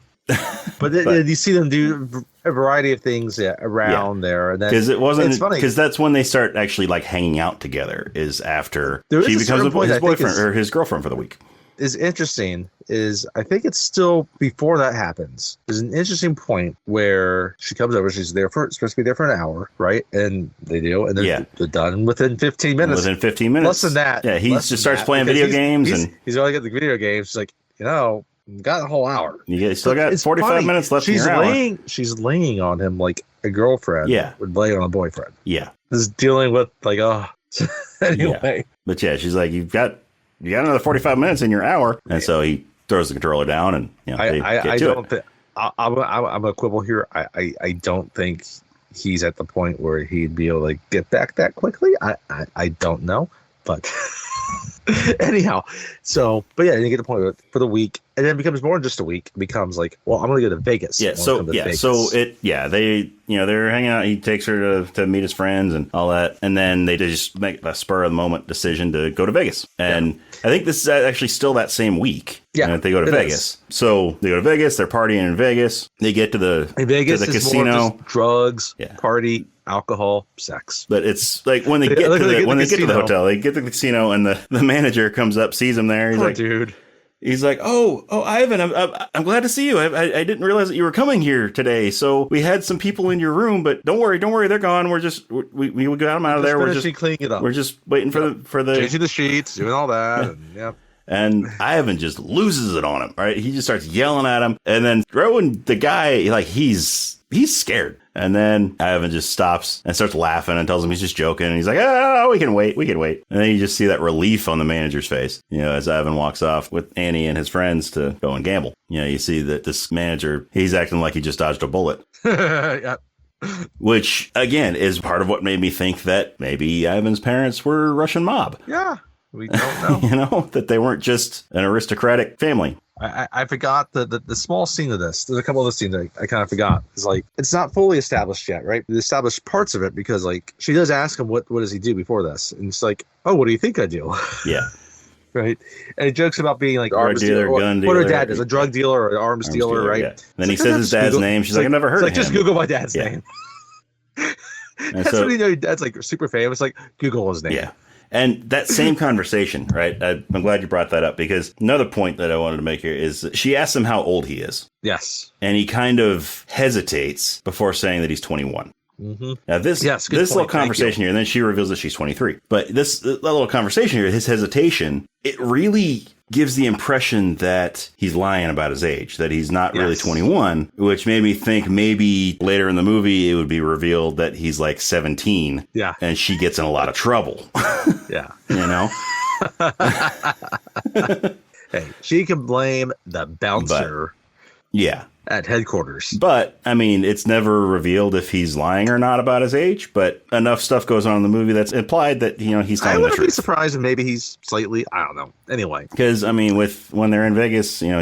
But you see them do a variety of things around there. Because it wasn't. It's funny because that's when they start actually like hanging out together. Is after she becomes his boyfriend or his girlfriend for the week. Is interesting. I think it's still before that happens. There's an interesting point where she comes over. She's supposed to be there for an hour, right? And they do, and they're done within 15 minutes. Within 15 minutes, less than that. Yeah, he just starts playing video games, and he's only got the video games. She's like, got a whole hour. You still got 45 minutes left. She's laying on him like a girlfriend. Would lay on a boyfriend. Yeah, just dealing with anyway. But she's like, you got another 45 minutes in your hour, and so he throws the controller down, and I don't think I'm a quibble here. I don't think he's at the point where he'd be able to get back that quickly. I don't know, but anyhow. So, but you get the point for the week, and then it becomes more than just a week. It becomes like, well, I'm going to go to Vegas. They're hanging out. He takes her to meet his friends and all that, and then they just make a spur of the moment decision to go to Vegas. And I think this is actually still that same week. Yeah, they go to Vegas. So they go to Vegas. They're partying in Vegas. They get to the casino. More just drugs, party, alcohol, sex. But it's like when they get to the hotel, they get to the casino, and the manager comes up, sees him there. He's like, dude. He's like, oh, Ivan, I'm glad to see you. I didn't realize that you were coming here today. So we had some people in your room, but don't worry, they're gone. We're just we got them out of there. We're just cleaning it up. We're just waiting for the changing the sheets, doing all that. And Ivan just loses it on him. Right, he just starts yelling at him, and then throwing the guy like he's scared. And then Ivan just stops and starts laughing and tells him he's just joking. And he's like, oh, we can wait. And then you just see that relief on the manager's face, as Ivan walks off with Annie and his friends to go and gamble. You see that this manager, he's acting like he just dodged a bullet. Yeah. Which, again, is part of what made me think that maybe Ivan's parents were Russian mob. Yeah, we don't know. That they weren't just an aristocratic family. I forgot the small scene of this. There's a couple of the scenes that I kind of forgot. It's like, it's not fully established yet, right? They established parts of it because, like, she does ask him, what does he do before this? And it's like, oh, what do you think I do? Yeah. Right? And he jokes about being like arms dealer, gun dealer. What her dad is, a drug dealer or an arms dealer, right? Yeah. Then he says his dad's name. She's like, I've never heard of him. Just Google my dad's name. That's when you know your dad's like super famous. Like, Google his name. Yeah. And that same conversation, right? I'm glad you brought that up, because another point that I wanted to make here is that she asks him how old he is. Yes. And he kind of hesitates before saying that he's 21. Mm-hmm. Now, this little conversation here, and then she reveals that she's 23. But this little conversation here, his hesitation, it really gives the impression that he's lying about his age, that he's not really 21, which made me think maybe later in the movie it would be revealed that he's like 17. Yeah. And she gets in a lot of trouble. Yeah. Hey, she can blame the bouncer. Yeah. At headquarters. But, I mean, it's never revealed if he's lying or not about his age, but enough stuff goes on in the movie that's implied that, he's telling the truth. I wouldn't be surprised if maybe he's slightly, I don't know. Anyway. Because, I mean, when they're in Vegas, there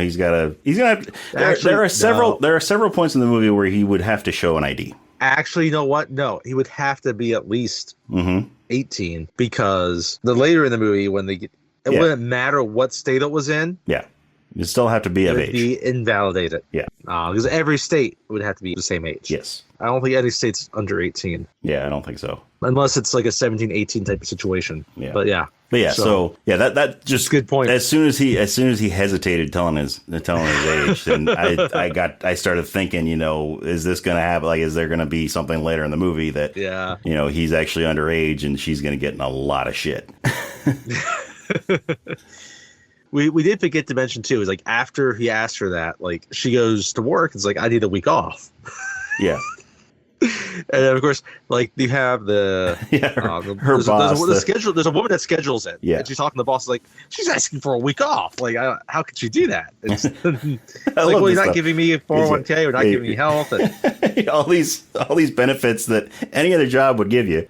are several points in the movie where he would have to show an ID. Actually, you know what? No, he would have to be at least 18, because the later in the movie, when they get It wouldn't matter what state it was in. Yeah. You still have to be of age. It would be invalidated. Yeah. Because every state would have to be the same age. Yes. I don't think any state's under 18. Yeah, I don't think so. Unless it's like a 17, 18 type of situation. Yeah. But yeah. So that just good point. As soon as he hesitated telling his age, then I started thinking, is this going to happen? Like, is there going to be something later in the movie that he's actually underage and she's going to get in a lot of shit? We did forget to mention too, is like after he asked her that, like she goes to work, it's like, I need a week off. Yeah. And of course, like you have the her boss. There's a woman that schedules it. Yeah. And she's talking to the boss, like, she's asking for a week off. Like, how could she do that? It's like, well, you're not giving me a 401k, or not giving me health. And all these benefits that any other job would give you.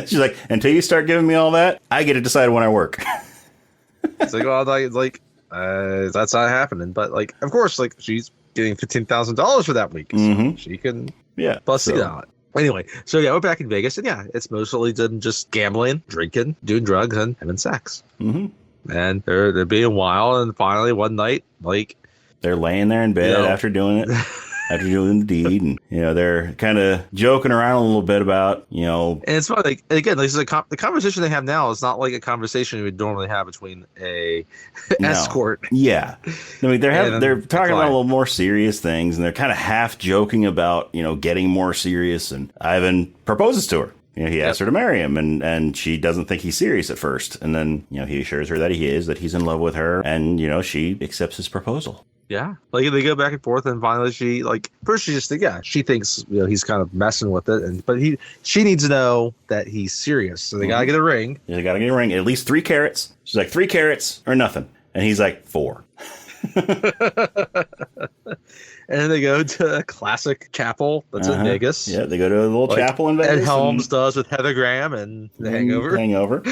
She's like, until you start giving me all that, I get to decide when I work. It's like, well, that's not happening. But like, of course, like she's getting $15,000 for that week. So she can bust it out. Anyway, so yeah, we're back in Vegas, and yeah, it's mostly done just gambling, drinking, doing drugs, and having sex. Mm-hmm. And they're being wild, and finally one night, like they're laying there in bed after doing it. After doing the deed, and they're kind of joking around a little bit about and it's funny, like, again, this is the conversation they have now is not like a conversation you would normally have between a escort. Yeah, I mean they're talking about a little more serious things, and they're kind of half joking about getting more serious. And Ivan proposes to her. He asks her to marry him, and she doesn't think he's serious at first, and then he assures her that he is, that he's in love with her, and she accepts his proposal. Yeah, like they go back and forth, and finally she first she just she thinks he's kind of messing with it, but she needs to know that he's serious, so they gotta get a ring. Yeah, they gotta get a ring, at least 3 carats. She's like, 3 carats or nothing, and he's like 4. And then they go to a classic chapel that's in Vegas. Yeah, they go to a little chapel in Vegas. Ed Helms does with Heather Graham and The Hangover.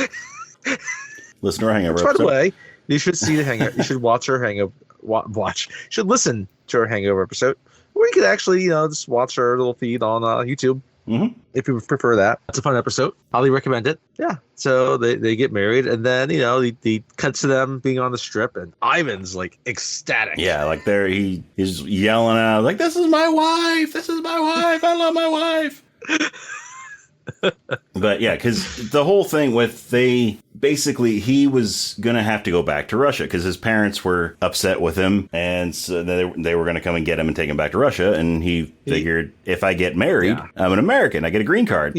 Listen to her Hangover. By the way, you should see The Hangover. You should watch her Hangover. You should listen to her Hangover episode. Or you could actually, just watch her little feed on YouTube. Mm-hmm. If you prefer that. It's a fun episode. Highly recommend it. Yeah. So they get married, and then he cuts to them being on the strip, and Ivan's like ecstatic. Yeah, like he's yelling out like, "This is my wife! This is my wife! I love my wife!" But yeah, because the whole thing with he was gonna have to go back to Russia because his parents were upset with him, and so they were gonna come and get him and take him back to Russia. And he figured, if I get married, I'm an American, I get a green card,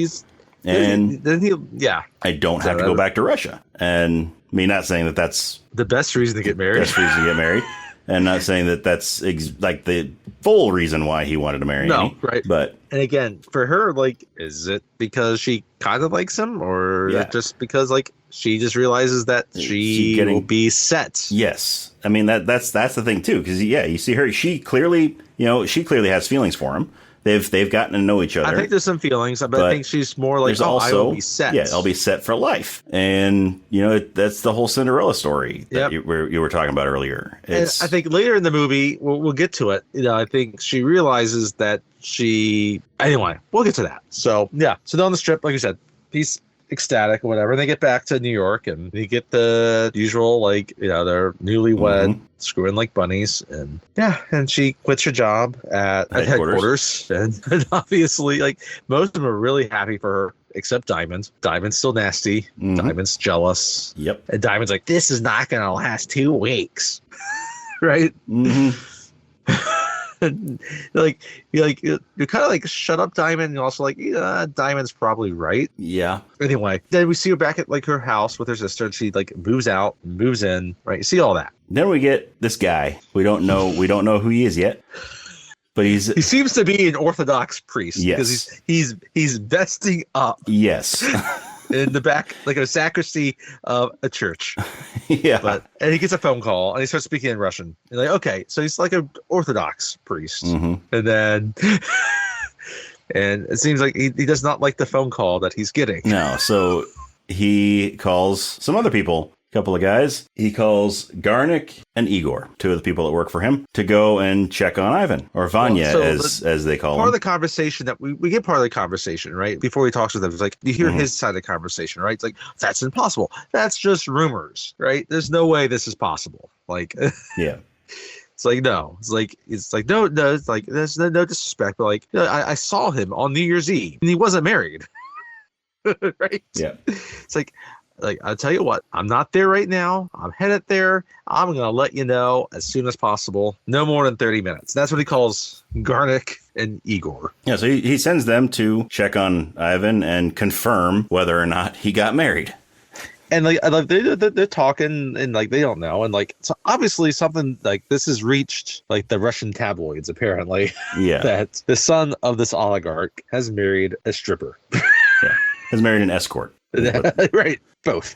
I don't have to go back to Russia. And me not saying that that's the best reason to get married. And not saying that that's like the full reason why he wanted to marry Annie. Right. But and again, for her, like, is it because she kind of likes him, or just because she just realizes that she will be set? Yes, I mean that's the thing too, because you see her, she clearly has feelings for him. They've gotten to know each other. I think there's some feelings, but I think she's more like, I will be set. Yeah, I'll be set for life. And, that's the whole Cinderella story that you were talking about earlier. And I think later in the movie, we'll get to it. I think she realizes that anyway, we'll get to that. So, yeah. So they're on the strip, like you said, he's ecstatic or whatever. And they get back to New York, and they get the usual, they're newlywed, screwing like bunnies. And and she quits her job at headquarters. And obviously, most of them are really happy for her, except Diamond. Diamond's still nasty. Diamond's jealous. Yep. And Diamond's like, this is not going to last 2 weeks. Right? Mm-hmm. You're kind of like, shut up, Diamond. And also Diamond's probably right. Yeah. Anyway, then we see her back at her house with her sister, and she moves out, moves in. Right. You see all that. Then we get this guy. We don't know who he is yet. But he seems to be an Orthodox priest. Yes. Because he's vesting up. Yes. In the back, like a sacristy of a church. Yeah. And he gets a phone call, and he starts speaking in Russian. And okay, so he's like an Orthodox priest. Mm-hmm. And then, and it seems like he does not like the phone call that he's getting. No, so he calls some other people couple of guys. He calls Garnick and Igor, two of the people that work for him, to go and check on Ivan, or Vanya, as they call him. Part of the conversation that we get part of the conversation, right? Before he talks with them, it's like, you hear his side of the conversation, right? It's like, that's impossible. That's just rumors, right? There's no way this is possible. Like, yeah. It's like, no. It's like no. It's like, there's no disrespect, but like, I saw him on New Year's Eve and he wasn't married. Right? Yeah. It's like I'll tell you what, I'm not there right now. I'm headed there. I'm gonna let you know as soon as possible. No more than 30 minutes. That's what he calls Garnick and Igor. Yeah, so he sends them to check on Ivan and confirm whether or not he got married. And like they're talking, and like they don't know, and like, so obviously something like this has reached like the Russian tabloids apparently. Yeah. That the son of this oligarch has married a stripper. Yeah, has married an escort. Right, both.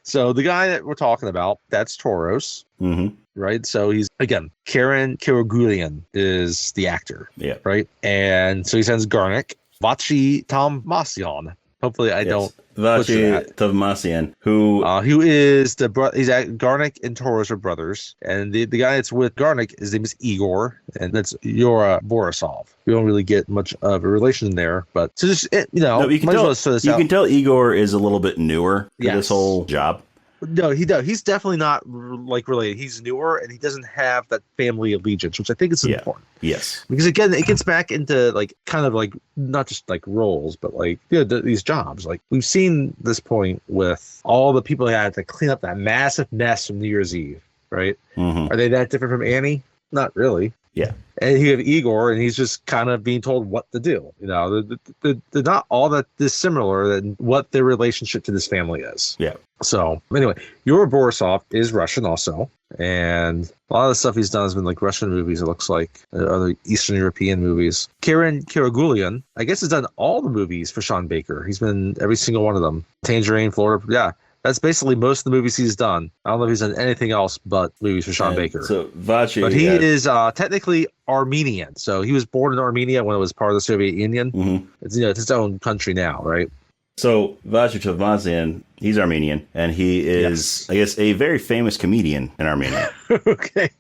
So the guy that we're talking about, that's Toros. Mm-hmm. Right, so he's, again, Karen Kiragulian is the actor. Yeah. Right, and so he sends Garnick, Vachi Tomasian. Hopefully I don't Vachi Tomasian, who is he's Garnick and Toros are brothers, and the guy that's with Garnick, his name is Igor, and that's Yura Borisov. We don't really get much of a relation there, but so just you can tell Igor is a little bit newer to this whole job. No, he does. He's definitely not like related. He's newer, and he doesn't have that family allegiance, which I think is important. Yes, because again, it gets back into like kind of like not just like roles, but like these jobs. Like we've seen this point with all the people that had to clean up that massive mess from New Year's Eve, right? Mm-hmm. Are they that different from Annie? Not really. Yeah. And you have Igor, and he's just kind of being told what to do. You know, they're not all that dissimilar than what their relationship to this family is. Yeah. So anyway, Yura Borisov is Russian also, and a lot of the stuff he's done has been like Russian movies. It looks like other Eastern European movies. Karen Kiragulian, I guess, has done all the movies for Sean Baker. He's been every single one of them. Tangerine, Florida, yeah. That's basically most of the movies he's done. I don't know if he's done anything else but movies for Sean Baker. So Vachi, but he is technically Armenian. So he was born in Armenia when it was part of the Soviet Union. Mm-hmm. It's its own country now, right? So Vachi Tomasian, he's Armenian, and he is, I guess, a very famous comedian in Armenia. Okay.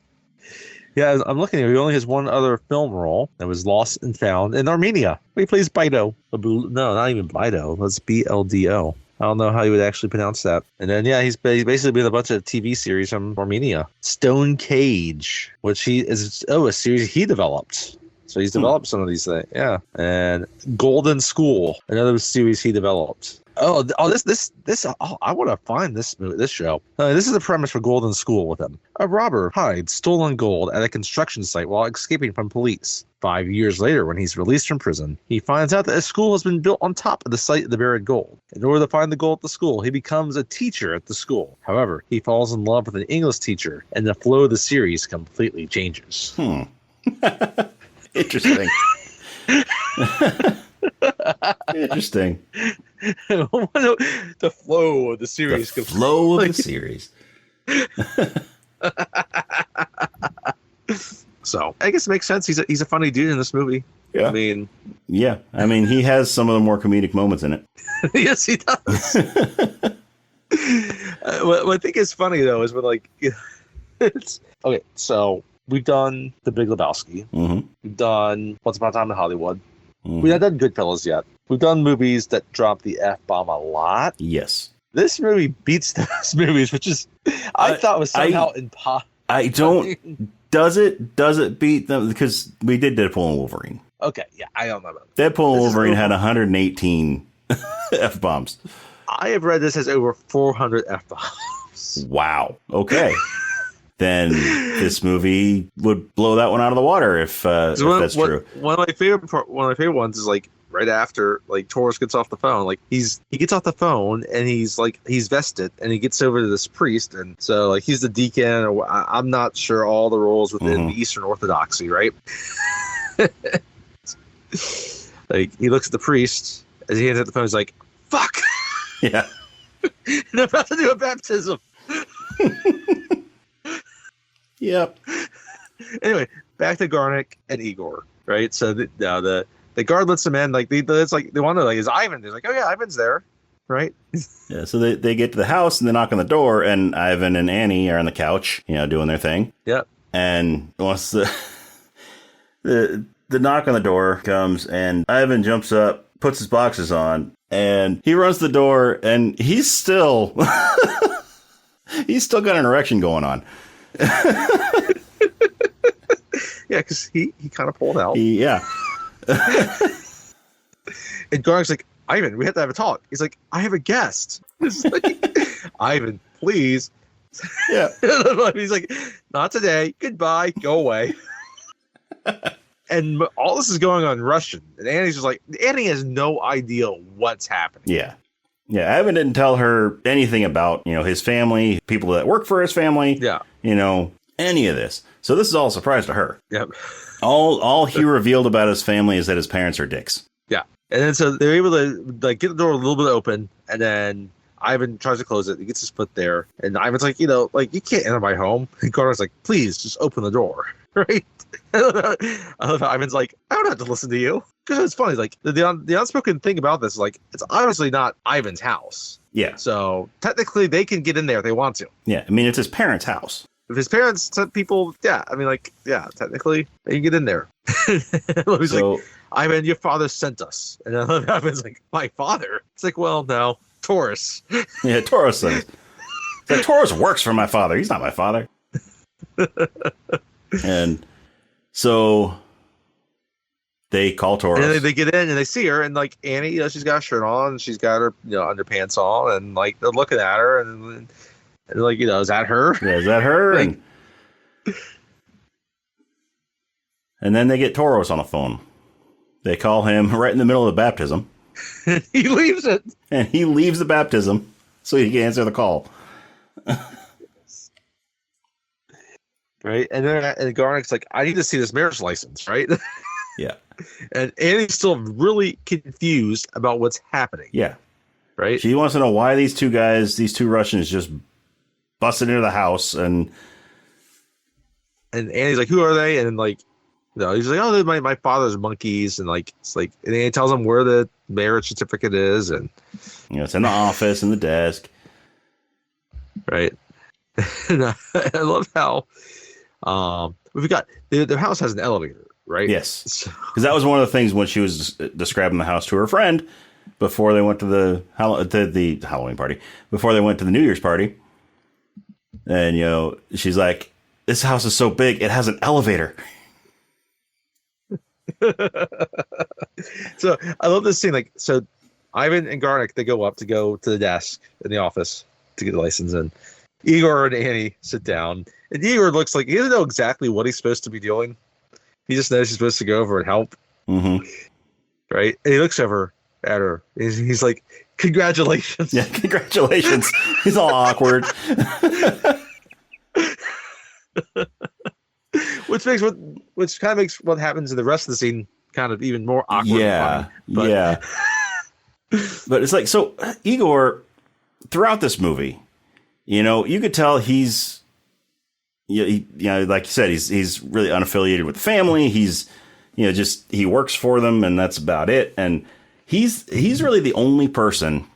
Yeah, I'm looking here. He only has one other film role that was Lost and Found in Armenia. He plays Bido. No, not even Bido. That's BLDO. I don't know how you would actually pronounce that. And then, he's basically been in a bunch of TV series from Armenia. Stone Cage, which is a series he developed. So he's developed some of these things. Yeah. And Golden School, another series he developed. This! I want to find this show. This is the premise for Golden School with him. A robber hides stolen gold at a construction site while escaping from police. 5 years later, when he's released from prison, he finds out that a school has been built on top of the site of the buried gold. In order to find the gold at the school, he becomes a teacher at the school. However, he falls in love with an English teacher, and the flow of the series completely changes. Interesting. Interesting. The flow of the series. The flow of the series. So I guess it makes sense. He's a funny dude in this movie. Yeah. I mean, he has some of the more comedic moments in it. Yes, he does. What I think is funny though is when like it's okay. So we've done The Big Lebowski. Mm-hmm. We've done Once Upon a Time in Hollywood. Mm-hmm. We haven't done Goodfellas yet. We've done movies that drop the F-bomb a lot. Yes. This movie beats those movies, which is I thought was somehow impossible. I don't. Does it beat them? Because we did Deadpool and Wolverine. Okay, yeah, I don't know about that. Deadpool and Wolverine had 118 F-bombs. I have read this as over 400 F-bombs. Wow. Okay. Then this movie would blow that one out of the water if that's true. One of my favorite ones is like right after like Taurus gets off the phone. Like he gets off the phone and he's vested and he gets over to this priest, and so like he's the deacon, or I'm not sure all the roles within the Eastern Orthodoxy, right? Like he looks at the priest as he hands out the phone. He's like, "Fuck." Yeah. They're about to do a baptism. Yep. Anyway, back to Garnick and Igor, right? So the guard lets him in. Like it's like they want to like, is Ivan? They're like, oh yeah, Ivan's there, right? Yeah, so they get to the house and they knock on the door, and Ivan and Annie are on the couch, doing their thing. Yep. And once the knock on the door comes, and Ivan jumps up, puts his boxes on, and he runs the door, and he's still he's still got an erection going on. Yeah, because he kind of pulled out. Yeah. And Garlick's like, Ivan, we have to have a talk. He's like, I have a guest. It's like, Ivan, please. Yeah. He's like, not today. Goodbye. Go away. And all this is going on in Russian. And Annie's just like, Annie has no idea what's happening. Yeah. Yeah. Ivan didn't tell her anything about, his family, people that work for his family. Yeah. Any of this. So this is all a surprise to her. Yep. All he revealed about his family is that his parents are dicks. Yeah. And then so they're able to get the door a little bit open, and then Ivan tries to close it. He gets his foot there, and Ivan's like, you can't enter my home. And Garner's like, please just open the door, right? I love how Ivan's like, I don't have to listen to you, because it's funny. Like the unspoken thing about this is like it's obviously not Ivan's house. Yeah. So technically, they can get in there if they want to. Yeah. I mean, it's his parents' house. If his parents sent people, technically they can get in there. He's like, Ivan, your father sent us. And then Ivan's like, my father? It's like, well, no, Taurus. Yeah, Taurus says. Taurus works for my father. He's not my father. And so they call Taurus. And then they get in and they see her, and like Annie, she's got a shirt on, and she's got her underpants on, and like they're looking at her, and like, is that her? Yeah, is that her? Like, and then they get Taurus on the phone. They call him right in the middle of the baptism. He leaves it. And he leaves the baptism so he can answer the call. Right? And then Garnick's like, I need to see this marriage license, right? Yeah. And Annie's still really confused about what's happening. Yeah. Right? She wants to know why these two Russians just busted into the house. And Annie's like, who are they? And like, he's like, oh, they're my father's monkeys. And like, it's like, and he tells him where the marriage certificate is. And it's in the office, in the desk. Right. And I love how we've got the house has an elevator, right? Yes. Because that was one of the things when she was describing the house to her friend before they went to the Halloween party, before they went to the New Year's party. And, she's like, this house is so big, it has an elevator. So I love this scene. Like, so Ivan and Garnick, they go to the desk in the office to get the license in. Igor and Annie sit down, and Igor looks like he doesn't know exactly what he's supposed to be doing. He just knows he's supposed to go over and help. Mm-hmm. Right? And he looks over at her. He's like, congratulations. Yeah, congratulations. He's all awkward. Which kind of makes what happens in the rest of the scene kind of even more awkward. Yeah, and funny. yeah. But it's like, so Igor, throughout this movie, you could tell he's, like you said, he's really unaffiliated with the family. He's, just he works for them, and that's about it. And he's really the only person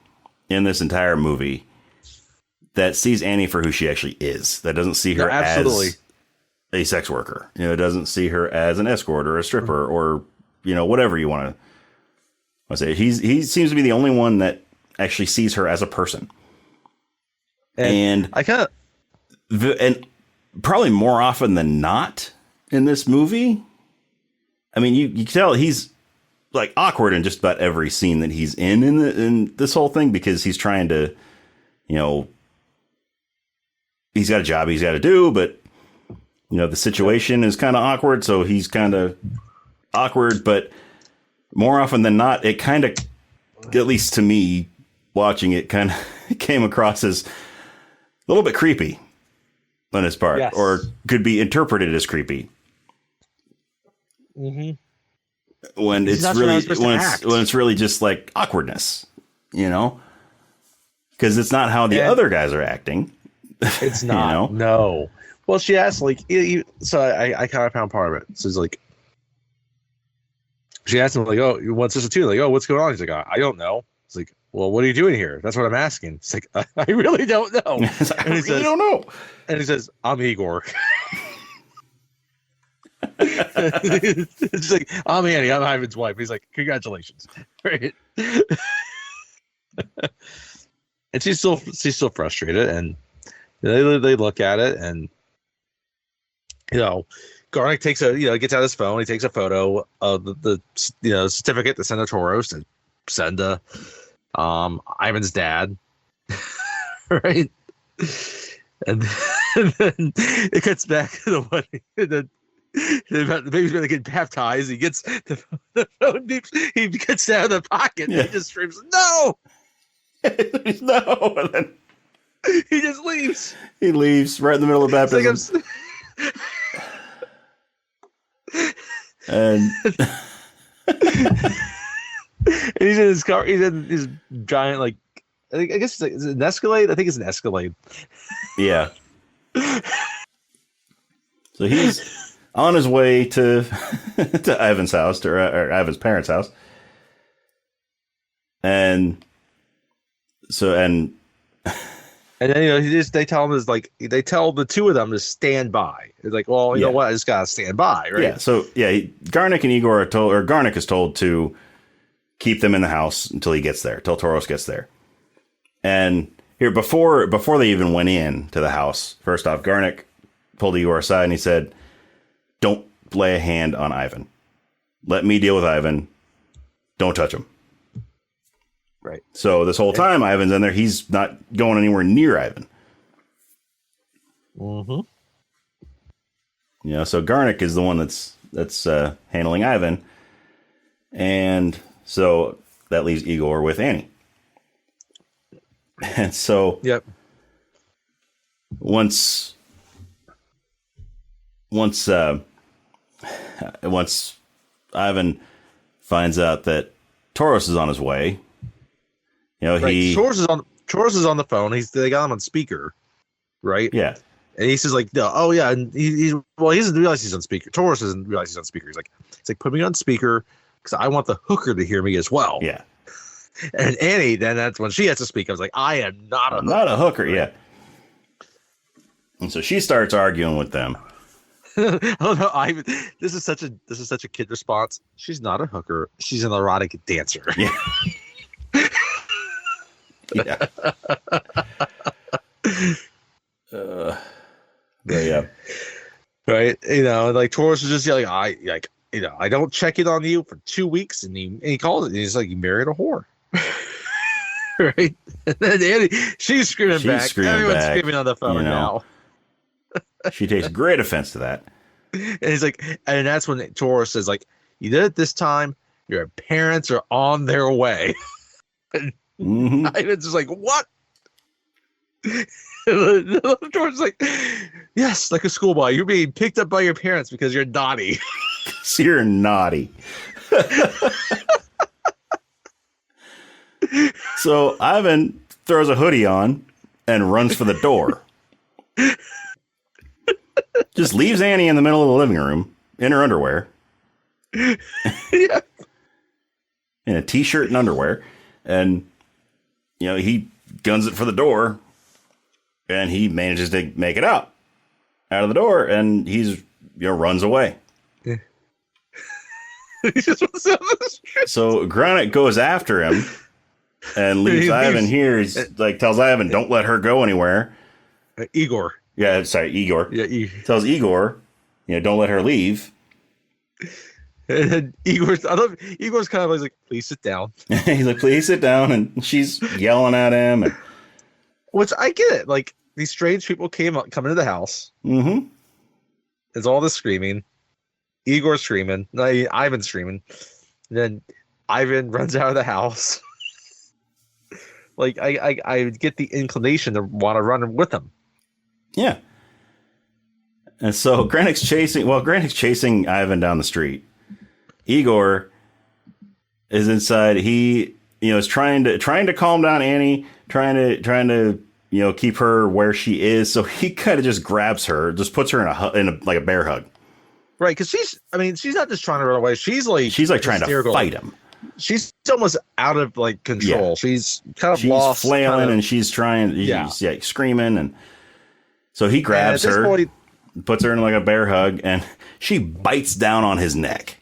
in this entire movie that sees Annie for who she actually is. That doesn't see her as a sex worker. Doesn't see her as an escort or a stripper or whatever you want to say. He seems to be the only one that actually sees her as a person. And I kind of, and probably more often than not in this movie, I mean, you can tell he's like awkward in just about every scene that he's in this whole thing, because he's trying to, he's got a job he's got to do, but the situation is kind of awkward, so he's kind of awkward. But more often than not, it kind of, at least to me, watching it, kind of came across as a little bit creepy on his part, yes, or could be interpreted as creepy. Mm-hmm. When it's really just like awkwardness, because it's not how the other guys are acting. It's not. No. Well, she asked, like, so I kind of found part of it. So it's like, she asked him, like, oh, what's this too? Like, oh, what's going on? He's like, I don't know. It's like, well, what are you doing here? That's what I'm asking. It's like, I really don't know. I really don't know. And he says, I'm Igor. It's like, I'm Annie. I'm Ivan's wife. He's like, congratulations. Right. And she's still frustrated, and they look at it, and Garnick takes gets out his phone. He takes a photo of the certificate to send to Toros to send to Ivan's dad, right? And then it cuts back to the wedding. And then the baby's going to get baptized. He gets the phone beeps. He gets out of the pocket. And he just screams, "No!" No, and then he just leaves. He leaves right in the middle of baptism. And he's in his car. He's in his giant, like, I guess is it an Escalade? I think it's an Escalade. Yeah. So he's on his way to Ivan's house, or Ivan's parents' house, and then they tell him they tell the two of them to stand by. It's like, well, you know what? I just gotta stand by, right? Yeah. So Garnick and Igor are told, or Garnick is told to keep them in the house until he gets there, till Toros gets there. And here, before they even went in to the house, first off, Garnick pulled Igor aside and he said, "Don't lay a hand on Ivan. Let me deal with Ivan. Don't touch him." Right. So this whole time Ivan's in there, he's not going anywhere near Ivan. Mm-hmm. So Garnick is the one that's handling Ivan. And so that leaves Igor with Annie. And so once Ivan finds out that Toros is on his way, Toros is on the phone. They got him on speaker, right? Yeah. And he says like, no, oh yeah, and he doesn't realize he's on speaker. Toros doesn't realize he's on speaker. He's like, put me on speaker because I want the hooker to hear me as well. Yeah. And Annie, then that's when she has to speak. I was like, I am not a hooker. Yeah. And so she starts arguing with them. Oh no, this is such a kid response. She's not a hooker. She's an erotic dancer. Yeah. Yeah. Yeah. Right. Like Toros is just I don't check in on you for 2 weeks, and he called it. And he's like, you married a whore. Right. And then Annie, she's screaming back. Everyone's screaming on the phone now. She takes great offense to that. And he's like, and that's when Toros says, like, you did it this time. Your parents are on their way. Mm-hmm. Ivan's just like, what? Toros is like, yes, like a schoolboy. You're being picked up by your parents because you're naughty. So you're naughty. So Ivan throws a hoodie on and runs for the door. Just leaves Annie in the middle of the living room in her underwear. Yeah. In a t-shirt and underwear. And, he guns it for the door. And he manages to make it out of the door. And he's, runs away. Yeah. So Granick goes after him and leaves Ivan here. He's like, tells Ivan, don't let her go anywhere. Igor. Yeah, sorry, Igor. Yeah, tells Igor, don't let her leave. And then Igor's kind of like, please sit down. He's like, please sit down. And she's yelling at him. And... Which I get it. Like, these strange people come into the house. Mm-hmm. There's all this screaming. Igor's screaming. No, Ivan's screaming. And then Ivan runs out of the house. Like, I get the inclination to want to run with him. Yeah. And so Granick's chasing Ivan down the street. Igor is inside. He, is trying to calm down Annie, trying to keep her where she is. So he kind of just grabs her, just puts her in a like a bear hug. Right, because she's not just trying to run away. She's like trying to fight him. she's almost out of like control. Yeah. She's kind of She's lost, flailing kind of, and she's trying. She's screaming, and so he grabs her, point, puts her in like a bear hug, and she bites down on his neck,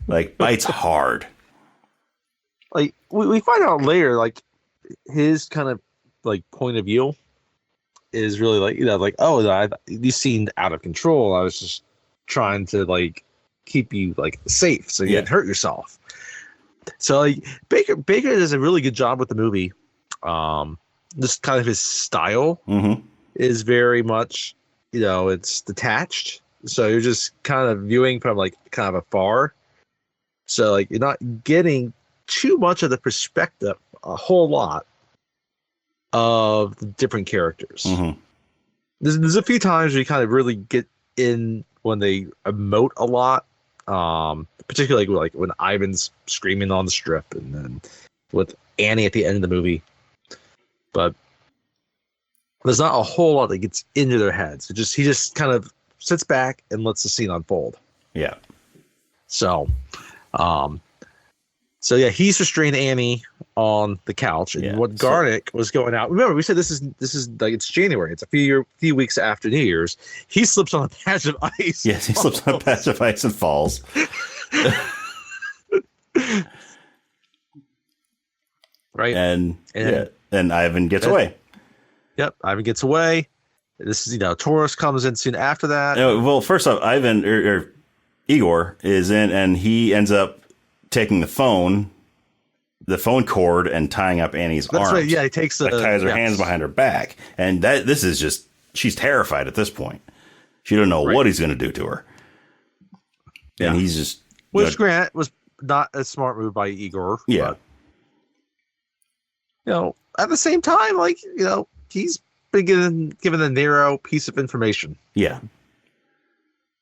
like bites hard. Like we find out later, like his kind of like point of view is really like, like, oh, you seemed out of control. I was just trying to like keep you like safe so you didn't hurt yourself. So like Baker does a really good job with the movie. Just kind of his style is very much, it's detached. So you're just kind of viewing from like kind of afar. So like you're not getting too much of the perspective, a whole lot of the different characters. There's a few times where you kind of really get in when they emote a lot. Particularly like when Ivan's screaming on the strip, and then with Annie at the end of the movie. But there's not a whole lot that gets into their heads. He just kind of sits back and lets the scene unfold. Yeah. So yeah, he's restrained Annie on the couch, and what Garnick was going out. Remember, we said this is like it's January. It's a few weeks after New Year's. He slips on a patch of ice. Yes, he slips on a patch of ice and falls. Right, and Ivan gets away. Yep, Ivan gets away. This is Taurus comes in soon after that. Well, first off, Ivan or Igor is in, and he ends up taking the phone cord and tying up Annie's arms. Right. Yeah, he takes ties her hands behind her back, and this is just, she's terrified at this point. She doesn't know what he's going to do to her. And he's just, which Grant was not a smart move by Igor. Yeah. But, at the same time, like he's been given a narrow piece of information. Yeah.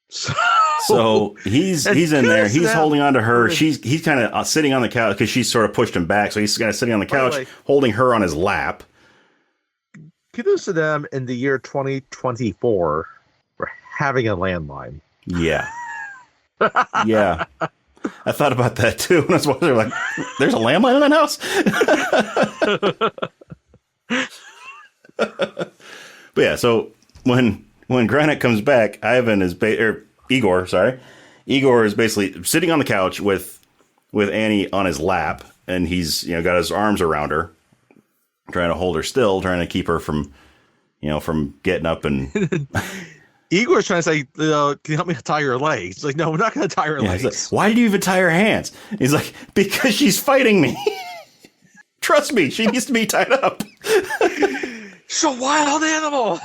So he's in there. He's holding on to her. He's kind of sitting on the couch because she's sort of pushed him back. So he's kind of sitting on the couch, holding her on his lap. Kudos to them in the year 2024 for having a landline. Yeah. Yeah. I thought about that too when I was watching. Like, there's a landline in that house. But yeah, so when Granite comes back, Igor is basically sitting on the couch with Annie on his lap, and he's got his arms around her, trying to hold her still, trying to keep her from getting up. And Igor's trying to say, can you help me tie your legs? He's like, no, we're not going to tie her legs. Like, why did you even tie her hands? He's like, because she's fighting me. Trust me, she needs to be tied up. She's a wild animal.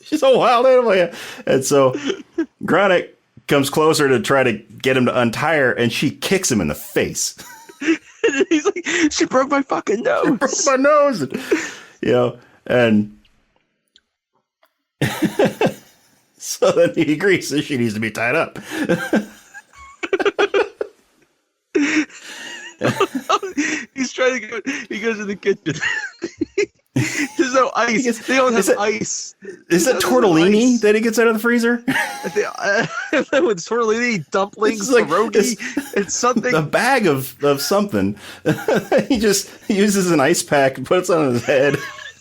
She's a wild animal, yeah. And so Gronick comes closer to try to get him to untie her, and she kicks him in the face. He's like, she broke my fucking nose. She broke my nose. And so then he agrees that she needs to be tied up. He's trying to go. He goes to the kitchen. There's no ice. They don't have ice. Is that tortellini that he gets out of the freezer? With tortellini, dumplings, pierogi, it's something. A bag of something. He just uses an ice pack, puts it on his head.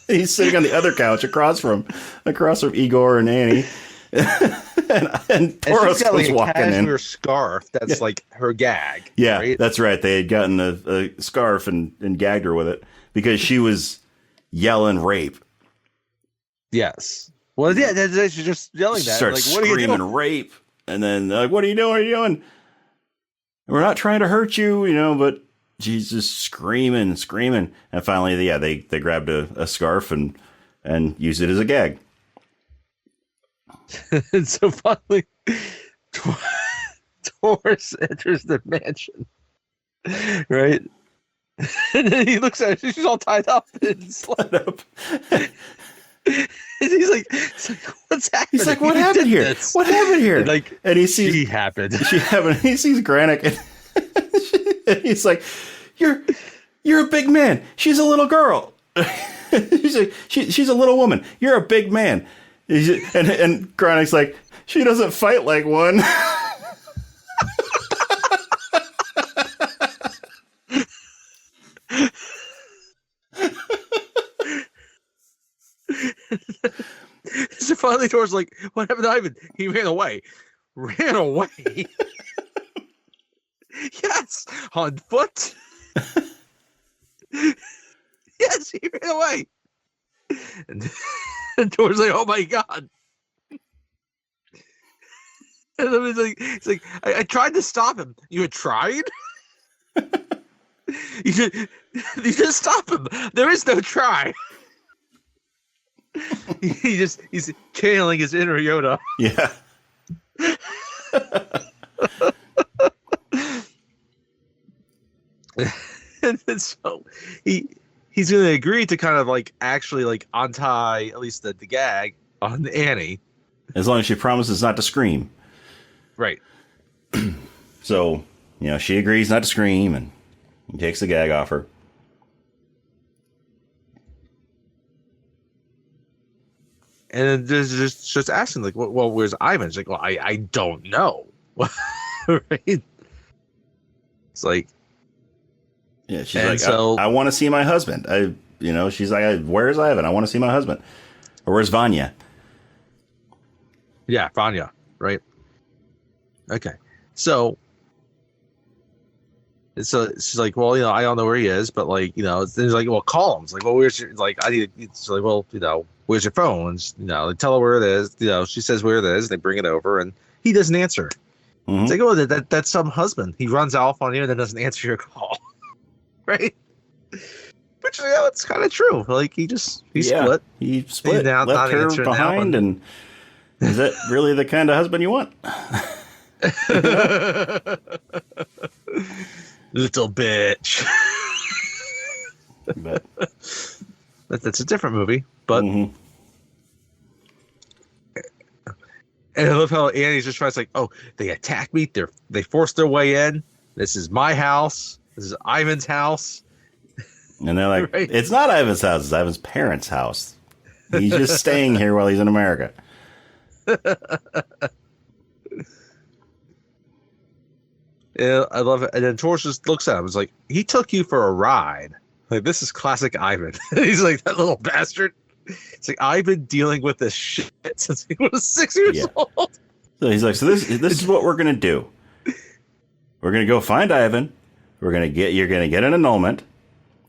He's sitting on the other couch across from Igor and Annie. and Taurus got, was like, walking in. Her scarf. That's like her gag. Yeah, right? That's right. They had gotten a scarf and gagged her with it because she was yelling rape. Yes. Well, yeah, she's just yelling that. Starts like, what screaming are you doing? Rape, and then like, what are you doing? What are you doing? We're not trying to hurt you, but she's just screaming. And finally, they grabbed a scarf and used it as a gag. And so finally, Taurus enters the mansion, right? And then he looks at her. She's all tied up and slid up. And he's like, "What's happening?" He's like, "What happened here? This? What happened here?" And he sees she happened. He sees Granick, and he's like, "You're a big man. She's a little girl." He's like, "She's a little woman. You're a big man." And Granick's like, "She doesn't fight like one." finally, Tor's like, what happened to Ivan? He ran away. Ran away? Yes, on foot. Yes, he ran away. And Tor's like, oh my God. And then it's like, I tried to stop him. You had tried? You just stop him. There is no try. He's channeling his inner Yoda. Yeah. And so he's going to agree to kind of like actually like untie at least the gag on Annie, as long as she promises not to scream. Right. So, she agrees not to scream, and he takes the gag off her. And then there's just asking like, well, where's Ivan? She's like, well, I don't know. Right? It's like, yeah, she's like, so, I want to see my husband. She's like, where's Ivan? I want to see my husband. Or where's Vanya? Yeah, Vanya. Right. Okay. So she's like, well, I don't know where he is, but like, there's like, well, call him. It's like, well, where's your, like, it's like, well, where's your phone? And, they tell her where it is. She says where it is. They bring it over, and he doesn't answer. Mm-hmm. It's like, oh, that's some husband. He runs off on you and then doesn't answer your call. Right? Which, it's kind of true. Like, he split. He split, left her behind, and is that really the kind of husband you want? Little bitch. But that's a different movie, but mm-hmm. And I love how Annie's just trying to like, oh, they attacked me, they forced their way in, this is my house, this is Ivan's house, and they're like, right? It's not Ivan's house, it's Ivan's parents' house. He's just staying here while he's in America. Yeah, I love it. And then Torch just looks at him. It's like, he took you for a ride. Like, this is classic Ivan. He's like, that little bastard. It's like, I've been dealing with this shit since he was 6 years old. So he's like, so this is what we're gonna do. We're gonna go find Ivan. You're gonna get an annulment,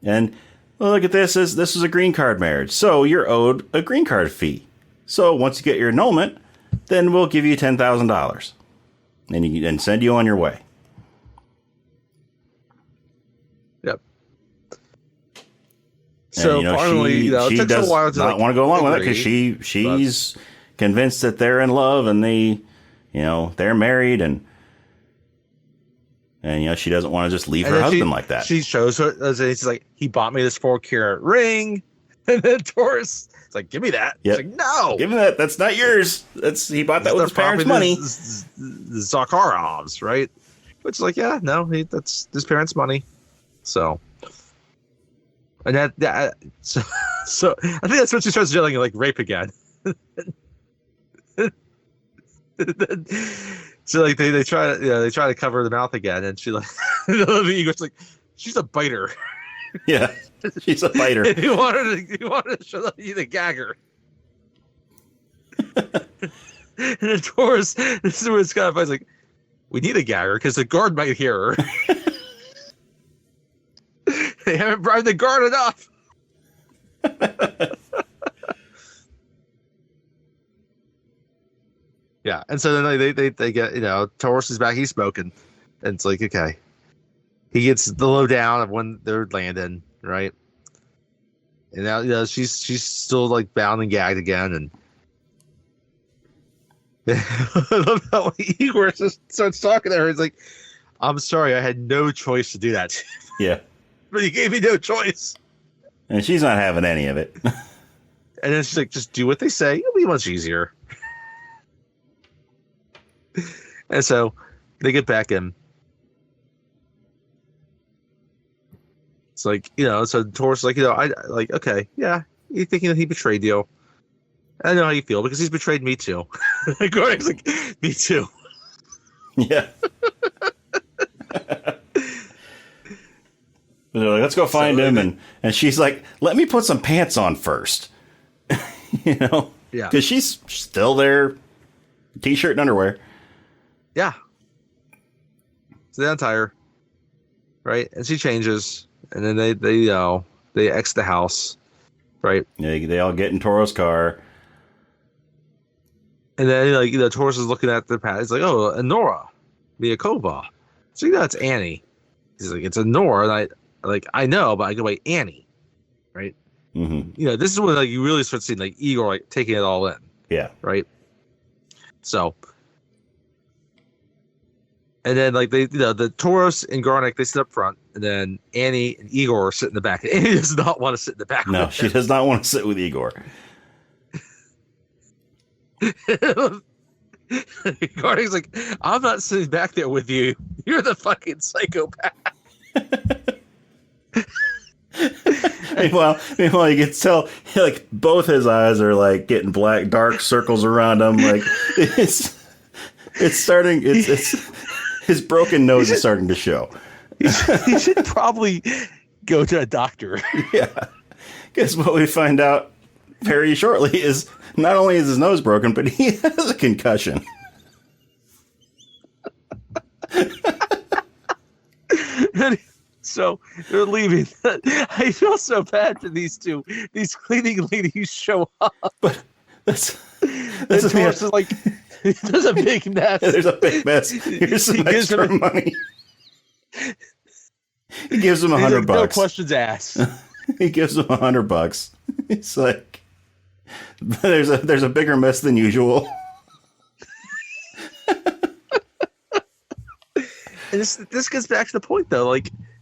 and well, look at this. This is a green card marriage, so you're owed a green card fee. So once you get your annulment, then we'll give you $10,000, and send you on your way. Yep. So and, finally, she it does a while to not want to go along with it because she's convinced that they're in love and they're married and she doesn't want to just leave her husband like that. She shows her, she's like, he bought me this 4-carat ring, and then Taurus, it's like, give me that. Yep. It's like, no, give me that. That's not yours. He bought that with his parents' money. The Zakharovs, right? Which is like, yeah, no, that's his parents' money. So, and so I think that's when she starts yelling like rape again. So like they try to cover her mouth again, and she like Igor's like, she's a biter. Yeah, she's a biter. He wanted to show you the gagger. And then Taurus, this is where it's kind of funny. It's like, we need a gagger because the guard might hear her. They haven't bribed the guard enough. Yeah, and so then they get, Taurus is back, he's smoking, and it's like, okay, he gets the lowdown of when they're landing, right? And now she's still like bound and gagged again, and I love how Igor just starts talking to her. He's like, I'm sorry, I had no choice to do that. Yeah. But you gave me no choice. And she's not having any of it. And then she's like, just do what they say. It'll be much easier. And so they get back in. It's like, so Taurus is like, I like, okay, yeah, you thinking that he betrayed you. I know how you feel because he's betrayed me too. Gordon's like, me too. Yeah. They're like, let's go find him, and she's like, let me put some pants on first. Yeah. Because she's still there, t-shirt and underwear. Yeah. So they untie her, right? And she changes, and then they exit the house, right? They all get in Toro's car. And then Taurus is looking at the pad. He's like, "Oh, Anora, Miakova." So it's Annie. He's like, "It's Anora," and I know, but I go by Annie, right? Mm-hmm. This is when you really start seeing Igor taking it all in. Yeah. Right. So, and then the Tauros and Garnick, they sit up front, and then Annie and Igor sit in the back. Annie does not want to sit in the back. No, she does not want to sit with Igor. Garnick's like, "I'm not sitting back there with you. You're the fucking psychopath." Meanwhile, you can tell both his eyes are getting black, dark circles around him. It's starting. It's his broken nose is starting to show. He should probably go to a doctor. Yeah, because what we find out very shortly is not only is his nose broken, but he has a concussion. So they're leaving. I feel so bad for these cleaning ladies show up. But that's Taurus is like, there's a big mess. There's a big mess. Here's some extra money. He gives him $100. No questions asked. He gives him $100. It's like, there's a bigger mess than usual. And this gets back to the point though,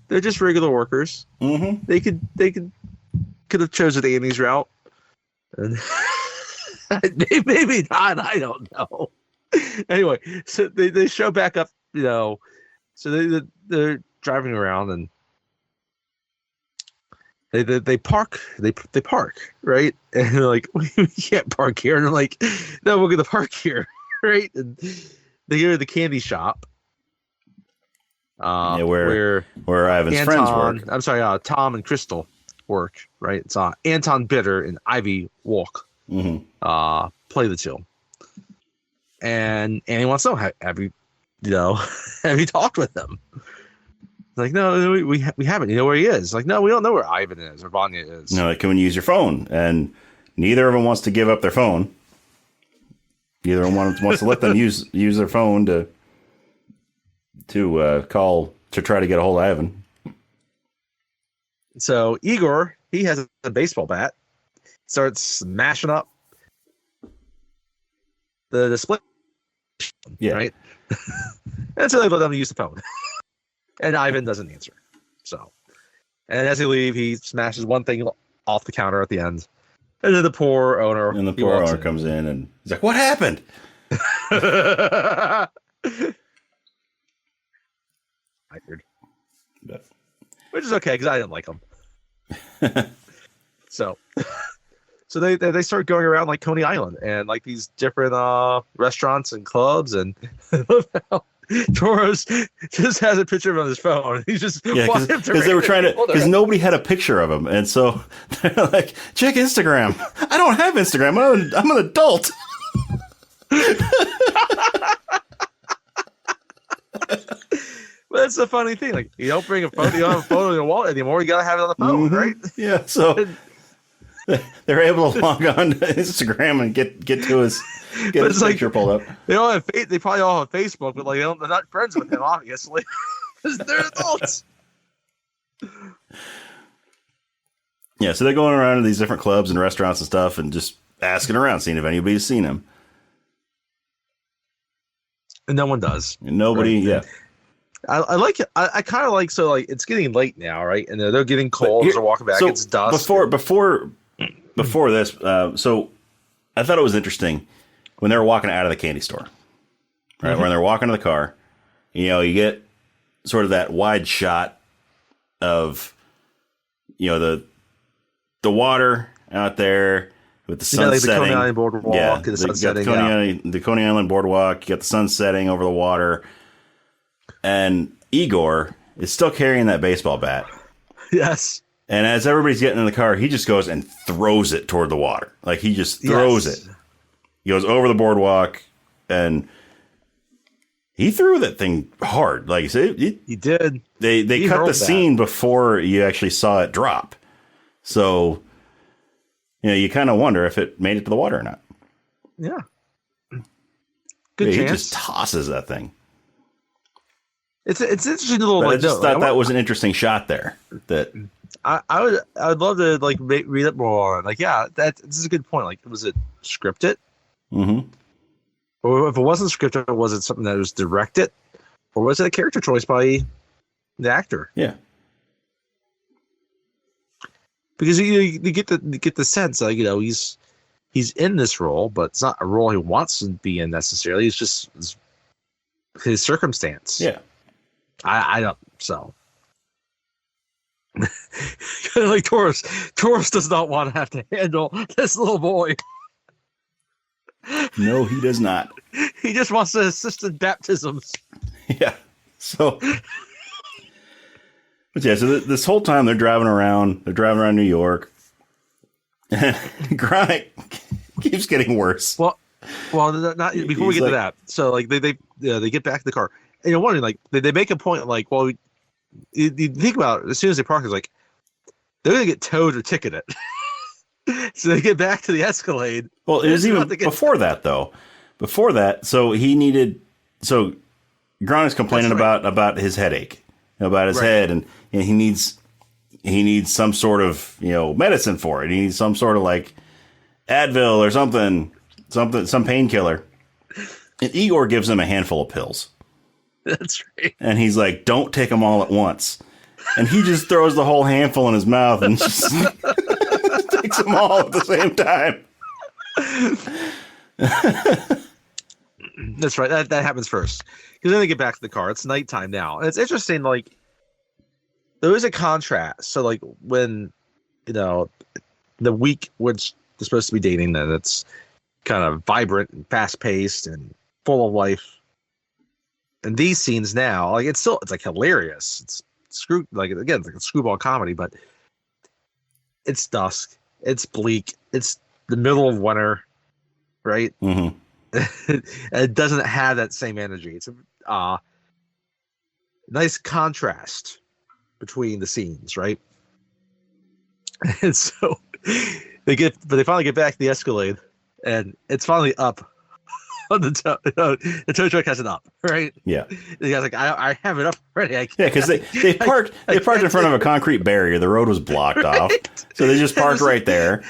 they're just regular workers. Mm-hmm. They could have chosen Annie's route, and maybe not. I don't know. Anyway, so they show back up. So they're driving around and they park. They park, right, and they're like, "We can't park here," and they're like, "No, we're gonna park here," right? And they go to the candy shop. Where Ivan's Anton, friends work. I'm sorry, Tom and Crystal work, right? It's Anton Bitter and Ivy Walk. Mm-hmm. Play the two. And Annie wants to know, have you talked with them? Like, no, we haven't. You know where he is? Like, no, we don't know where Ivan is or Vanya is. No, can we use your phone? And neither of them wants to give up their phone. Neither of them wants to let them use their phone to call to try to get a hold of Ivan. So Igor, he has a baseball bat, starts smashing up the display. Yeah. Right. And so they let them use the phone. And Ivan doesn't answer. So, and as they leave, he smashes one thing off the counter at the end. And then the poor owner. And the poor owner comes in and he's like, "What happened?" Fired. Which is okay because I didn't like him. So they start going around Coney Island and these different restaurants and clubs, and Toros just has a picture of him on his phone. He's just because they were trying to, because nobody had a picture of him, and so they're like, "Check Instagram." I don't have Instagram. I'm an adult. Well, that's the funny thing. You don't bring a phone. You don't have a phone in your wallet anymore. You gotta have it on the phone, mm-hmm. right? Yeah. So they're able to log on to Instagram and get to his picture pulled up. They all have. They probably all have Facebook, but they're not friends with him, obviously, because they're adults. Yeah. So they're going around to these different clubs and restaurants and stuff, and just asking around, seeing if anybody's seen him. And no one does. And nobody. Right? Yeah. I like it. I kind of like, so it's getting late now, right? And they're getting cold as they're walking back. So it's dusk. Before this, so I thought it was interesting when they were walking out of the candy store, right? Mm-hmm. When they're walking to the car, you get sort of that wide shot of, the water out there with the sun setting. The Coney Island boardwalk. Yeah, and the sun setting. The Coney Island boardwalk. You got the sun setting over the water. And Igor is still carrying that baseball bat. Yes. And as everybody's getting in the car, he just goes and throws it toward the water. He just throws it. He goes over the boardwalk, and he threw that thing hard. Like I said, he did. They cut the scene before you actually saw it drop. So, you kind of wonder if it made it to the water or not. Yeah. Good chance. He just tosses that thing. It's interesting little. I just thought that was an interesting shot there. That I would love to like read it more. Like, yeah, this is a good point. Like, was it scripted? Mm-hmm. Or if it wasn't scripted, was it something that was directed, or was it a character choice by the actor? Yeah. Because you get the sense, like, he's in this role, but it's not a role he wants to be in necessarily. It's just his circumstance. Yeah. I don't. So, like Taurus does not want to have to handle this little boy. No, he does not. He just wants to assist in baptisms. Yeah. So, but yeah, so this whole time they're driving around New York, and Gronick keeps getting worse. Well, not before we get to that. So, like, they get back to the car, and you're wondering, like, they make a point, like, well, you think about it, as soon as they park, it's like they're gonna get towed or ticketed. So they get back to the Escalade. Well, it was even before that, though. Before that, so Gronick's complaining about his headache, about his head, and he needs some sort of medicine for it. He needs some sort of like Advil or some painkiller. And Igor gives him a handful of pills. That's right. And he's like, "Don't take them all at once." And he just throws the whole handful in his mouth and just takes them all at the same time. That's right. That happens first. Because then they get back to the car. It's nighttime now. And it's interesting, like, there is a contrast. So, like, when, the week which they're supposed to be dating, then it's kind of vibrant and fast-paced and full of life. And these scenes now, like, it's like hilarious. It's like a screwball comedy, but it's dusk. It's bleak. It's the middle of winter, right? Mm-hmm. It doesn't have that same energy. It's a nice contrast between the scenes, right? And so they finally get back to the Escalade, and it's finally up on the tow. The tow truck has it up, right? Yeah. The guy's like, I have it up already. Yeah, because they parked in front of a concrete barrier. The road was blocked off, so they just parked right there.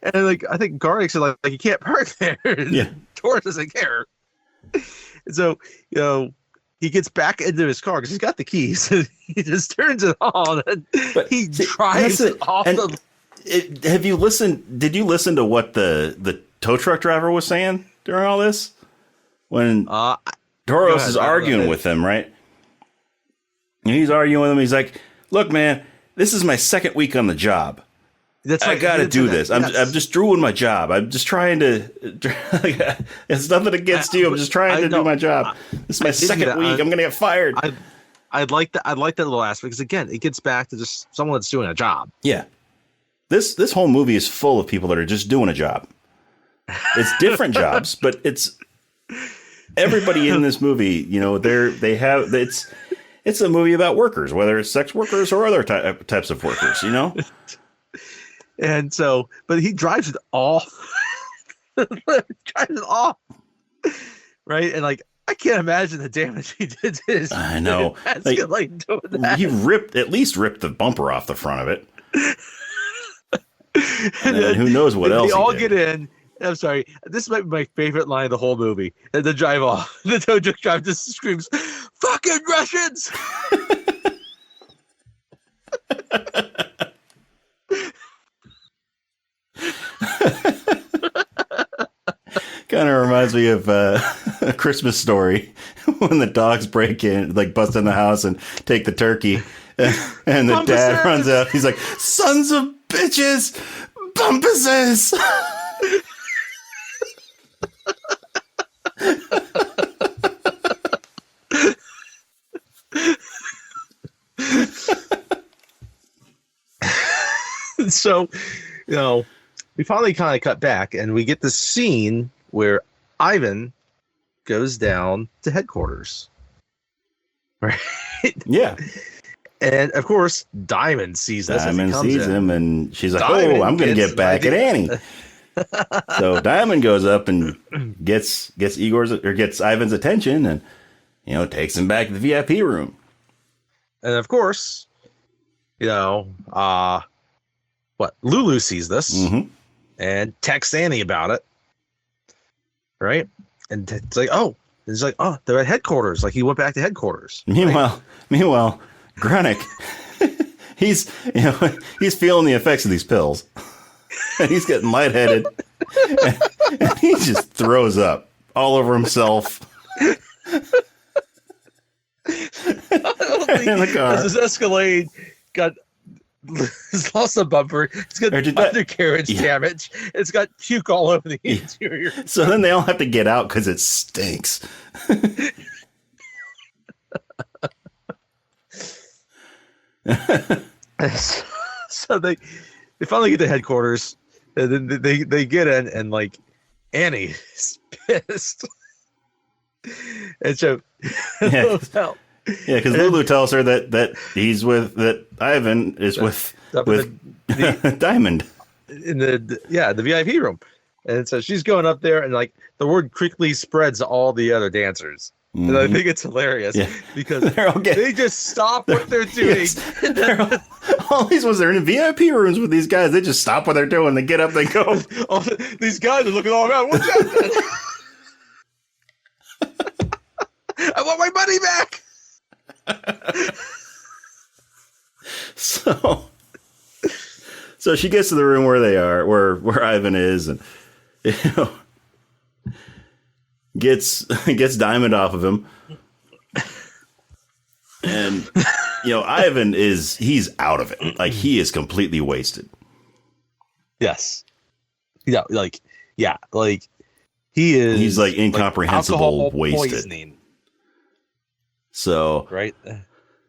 And like, I think Garlic said, like, you can't park there. Yeah. Taurus doesn't care. And so, he gets back into his car because he's got the keys. And he just turns it on and he drives it off Have you listened? Did you listen to what the tow truck driver was saying during all this? When Taurus is arguing with him, right? And he's arguing with him. He's like, "Look, man, this is my second week on the job. That's right. I got to do this. I'm just doing my job. I'm just trying to. It's nothing against you. I'm just trying to do my job. This is my second week. I'm gonna get fired." I'd like that little aspect because, again, it gets back to just someone that's doing a job. Yeah. This whole movie is full of people that are just doing a job. It's different jobs, but it's everybody in this movie. It's a movie about workers, whether it's sex workers or other types of workers. And so, but he drives it off. Right? And like, I can't imagine the damage he did to his. I know. Like doing that. He at least ripped the bumper off the front of it. And then who knows what else? They all get in. I'm sorry. This might be my favorite line of the whole movie. And the drive off. The tow truck driver just screams, "Fucking Russians!" Kind of reminds me of A Christmas Story when the dogs break in, like bust in the house and take the turkey, and the dad runs out. He's like, "Sons of bitches, bumpuses!" So, we finally kind of cut back and we get the scene where Ivan goes down to headquarters. Right? Yeah. And of course, Diamond sees this. Diamond sees him, and she's like, Diamond "Oh, I'm going to get back at Annie." So Diamond goes up and gets Ivan's attention, and takes him back to the VIP room. And of course, Lulu sees this and texts Annie about it, right? And it's like, they're at headquarters. Like he went back to headquarters. Meanwhile, Grunick, he's feeling the effects of these pills, and he's getting lightheaded, and he just throws up all over himself. In the car. As this Escalade it's lost a bumper. It's got undercarriage damage. It's got puke all over the interior. So then they all have to get out because it stinks. So they finally get to headquarters, and then they get in, and like Annie is pissed. And so because Lulu tells her that Ivan is with Diamond in the VIP room, and so she's going up there, and like the word quickly spreads to all the other dancers. And I think it's hilarious because they just stop what they're doing. Yes. All these ones are in VIP rooms with these guys. They just stop what they're doing. They get up, they go. These guys are looking all around. What's happening? I want my money back. So she gets to the room where they are, where Ivan is, and gets Diamond off of him. And Ivan he's out of it. Like he is completely wasted. Yes. Yeah, he is. He's like incomprehensible wasted. Poisoning. So right.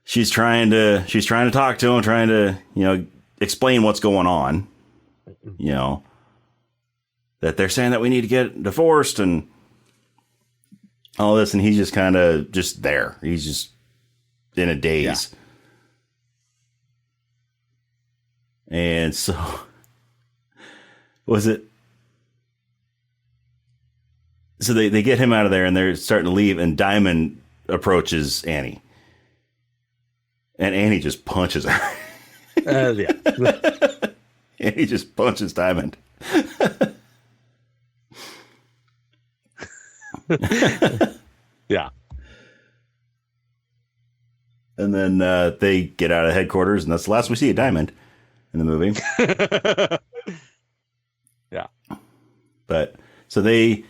She's trying to talk to him, trying to explain what's going on. That they're saying that we need to get divorced and all this, and he's just kind of just there. He's just in a daze. Yeah. And so so they get him out of there, and they're starting to leave, and Diamond approaches Annie. And Annie just punches her. Yeah. Annie just punches Diamond. Yeah. And then they get out of headquarters, and that's the last we see of Diamond in the movie. Yeah. But so they,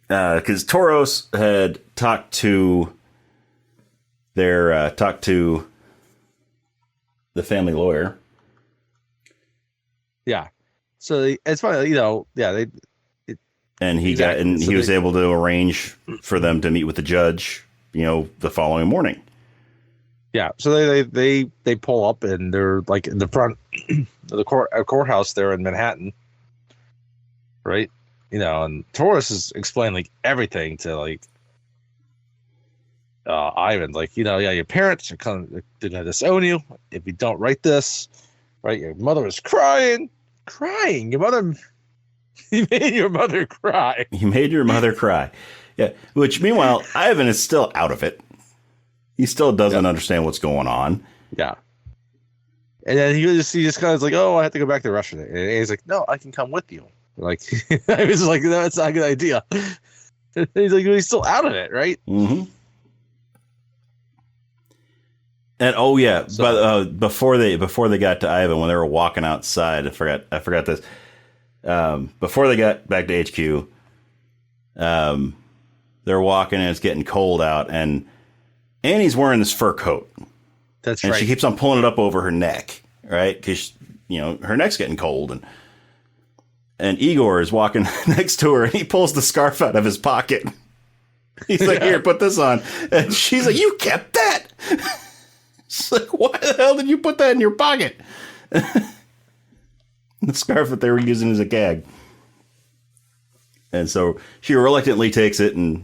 because Toros had talked to the family lawyer. Yeah. So it's funny, he was able to arrange for them to meet with the judge, the following morning. Yeah. So they pull up, and they're like in the front of the courthouse there in Manhattan. Right. And Taurus is explaining like everything to like Ivan, like, your parents are they're gonna disown you if you don't write this, right? Your mother is crying. Your mother, you made your mother cry. You made your mother cry. Yeah. Which meanwhile, Ivan is still out of it. He still doesn't understand what's going on. Yeah. And then he just kind of like, oh, I have to go back to Russia. And he's like, no, I can come with you. Like, I was like, no, that's not a good idea. And he's like, he's still out of it, right? Mm-hmm. And but before they got to Ivan, when they were walking outside, I forgot this. Before they got back to HQ, they're walking, and it's getting cold out, and Annie's wearing this fur coat. That's right. And she keeps on pulling it up over her neck, right? Because her neck's getting cold, and Igor is walking next to her, and he pulls the scarf out of his pocket. He's like, "Here, put this on," and she's like, "You kept that?" It's like, why the hell did you put that in your pocket? The scarf that they were using as a gag. And so she reluctantly takes it and,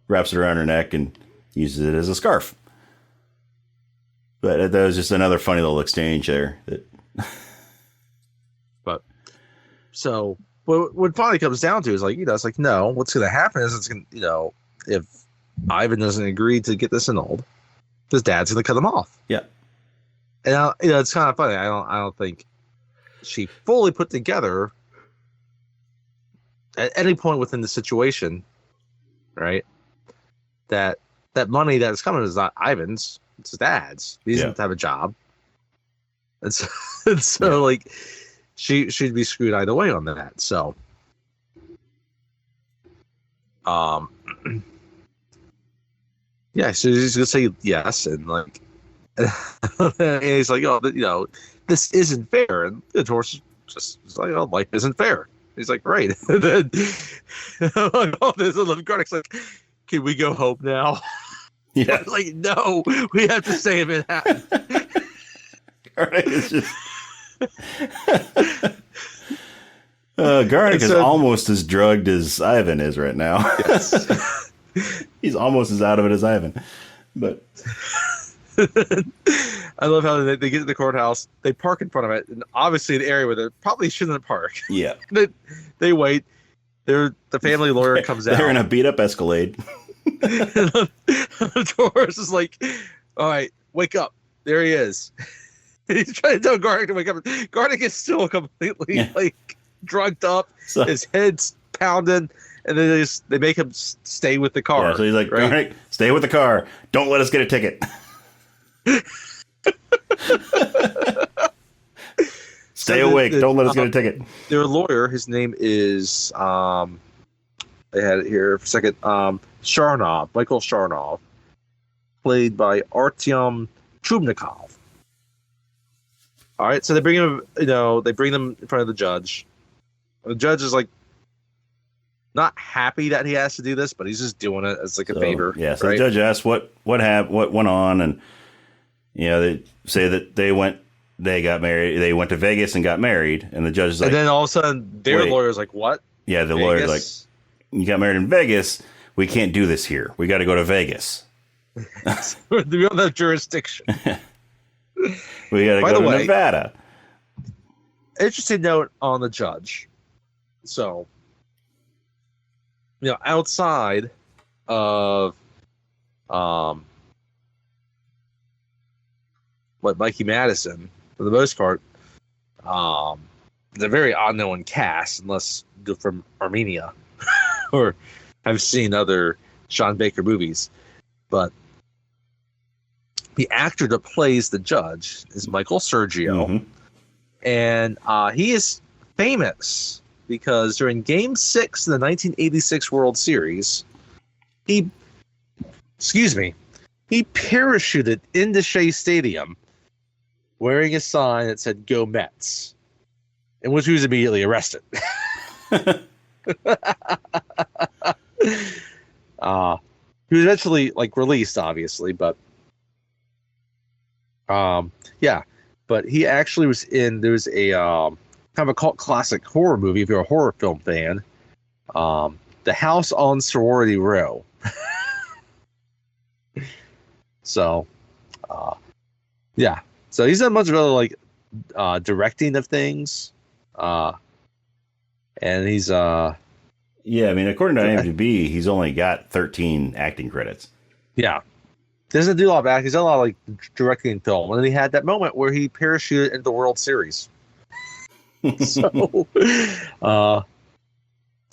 wraps it around her neck and uses it as a scarf. But that was just another funny little exchange there. But so what finally comes down to is like, it's like, no, what's going to happen is it's going to, if Ivan doesn't agree to get this annulled, his dad's going to cut him off. Yeah. And, it's kind of funny. I don't think she fully put together at any point within the situation, right, that money that is coming is not Ivan's, it's his dad's. He doesn't have a job. And so, like, she'd be screwed either way on that. So, yeah, so he's gonna say yes, and like, and he's like, oh, this isn't fair, and the horse just is like, oh, life isn't fair. He's like, right. And then, oh, there's a little Garnic's like, can we go home now? Yeah. Like, no, we have to stay in Manhattan. Garnic is just. Garnic is almost as drugged as Ivan is right now. Yes. He's almost as out of it as Ivan. But I love how they get to the courthouse, they park in front of it, and obviously an area where they probably shouldn't park. Yeah. They wait. The family lawyer comes out. They're in a beat up Escalade. Doris is like, all right, wake up. There he is. He's trying to tell Garnic to wake up. Garnic is still completely like drugged up. So, his head's pounding, and then they make him stay with the car. Yeah, so he's like, right? Garnic, stay with the car. Don't let us get a ticket. Stay awake. Don't let us get a ticket. Their lawyer, his name is I had it here for a second. Sharnov, Michael Sharnov, played by Artyom Chubnikov. All right, so they bring him. They bring them in front of the judge. The judge is like not happy that he has to do this, but he's just doing it as like a favor. Yeah. So the judge asks what went on, and they say that they got married. They went to Vegas and got married, and the judge is like, and then all of a sudden their lawyer's like, what? Yeah, the lawyer's like, you got married in Vegas. We can't do this here. We got to go to Vegas. We don't have jurisdiction. We got to go to Nevada. Interesting note on the judge. So, outside of Mikey Madison, for the most part, they're very unknown cast unless you're from Armenia or have seen other Sean Baker movies. But the actor that plays the judge is Michael Sergio. Mm-hmm. And he is famous because during Game 6 of the 1986 World Series, he parachuted into Shea Stadium wearing a sign that said "Go Mets," in which he was immediately arrested. He was eventually released, obviously, but but he actually was in. There was a kind of a cult classic horror movie if you're a horror film fan, The House on Sorority Row. So, so he's done a bunch of other directing of things, and he's yeah, I mean, according to IMDb, he's only got 13 acting credits. Yeah. Doesn't do a lot of acting. He's done a lot of directing film. And then he had that moment where he parachuted into the World Series. So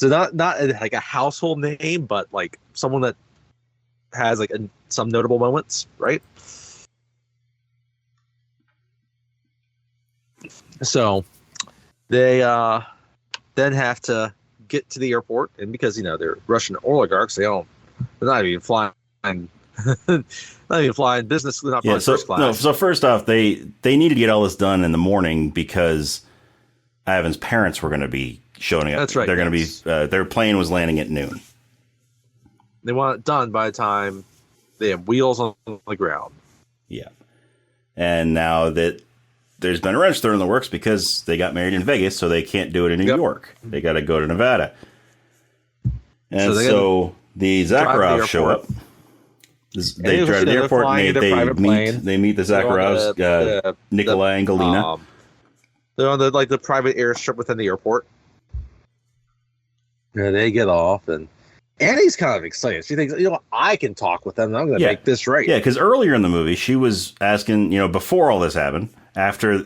not like a household name, but someone that has some notable moments, right? So they then have to get to the airport, and because they're Russian oligarchs, they're not even flying business, they're not flying first class. No, so first off, they need to get all this done in the morning because Ivan's parents were going to be showing up. That's right. They're going to be their plane was landing at noon. They want it done by the time they have wheels on the ground. Yeah. And now that there's been a wrench thrown in the works because they got married in Vegas, so they can't do it in New York. They got to go to Nevada. And so the Zakharovs show up. They drive to the airport and they meet the Zakharovs, Nikolai and Galina. They're on the private airstrip within the airport. Yeah, they get off, and Annie's kind of excited. She thinks, I can talk with them. I'm going to make this right. Yeah, because earlier in the movie, she was asking, before all this happened, after,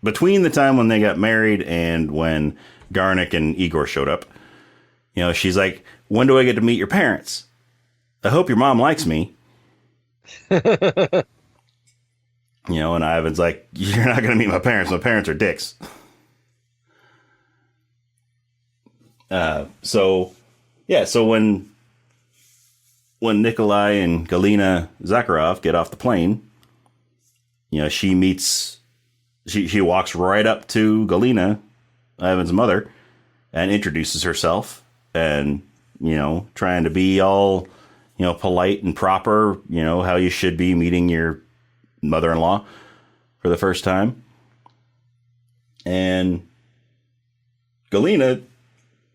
between the time when they got married and when Garnick and Igor showed up, she's like, when do I get to meet your parents? I hope your mom likes me. And Ivan's like, you're not going to meet my parents. My parents are dicks. So when Nikolai and Galina Zakharov get off the plane, she walks right up to Galina, Ivan's mother, and introduces herself and, trying to be all, polite and proper, how you should be meeting your mother-in-law for the first time. And Galina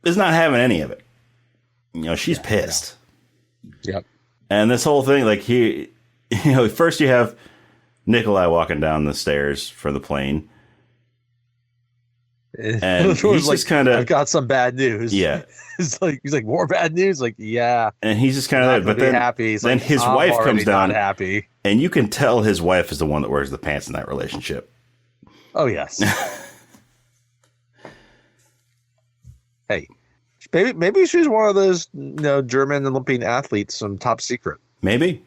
is not having any of it. She's pissed. Yep. And this whole thing, first you have Nikolai walking down the stairs for the plane. And he's just kind of, I've got some bad news. Yeah. he's like, more bad news? Like, yeah. And he's just kind of, but then happy. Then his wife comes down. Happy. And you can tell his wife is the one that wears the pants in that relationship. Oh, yes. Hey, maybe she's one of those, German Olympian athletes, some top secret. Maybe.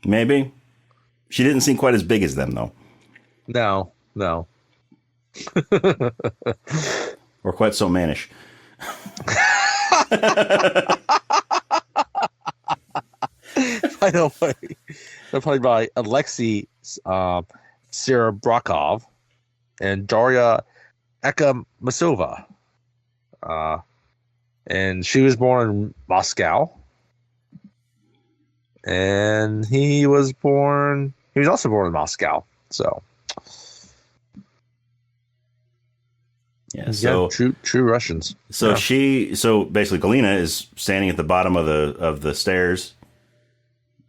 She didn't seem quite as big as them, though. No. Or quite so mannish. By the way, they're played by Alexei Serebrakov and Daria Ekamasova. And she was born in Moscow. And he was also born in Moscow. So yeah, so true Russians. So basically Galina is standing at the bottom of the stairs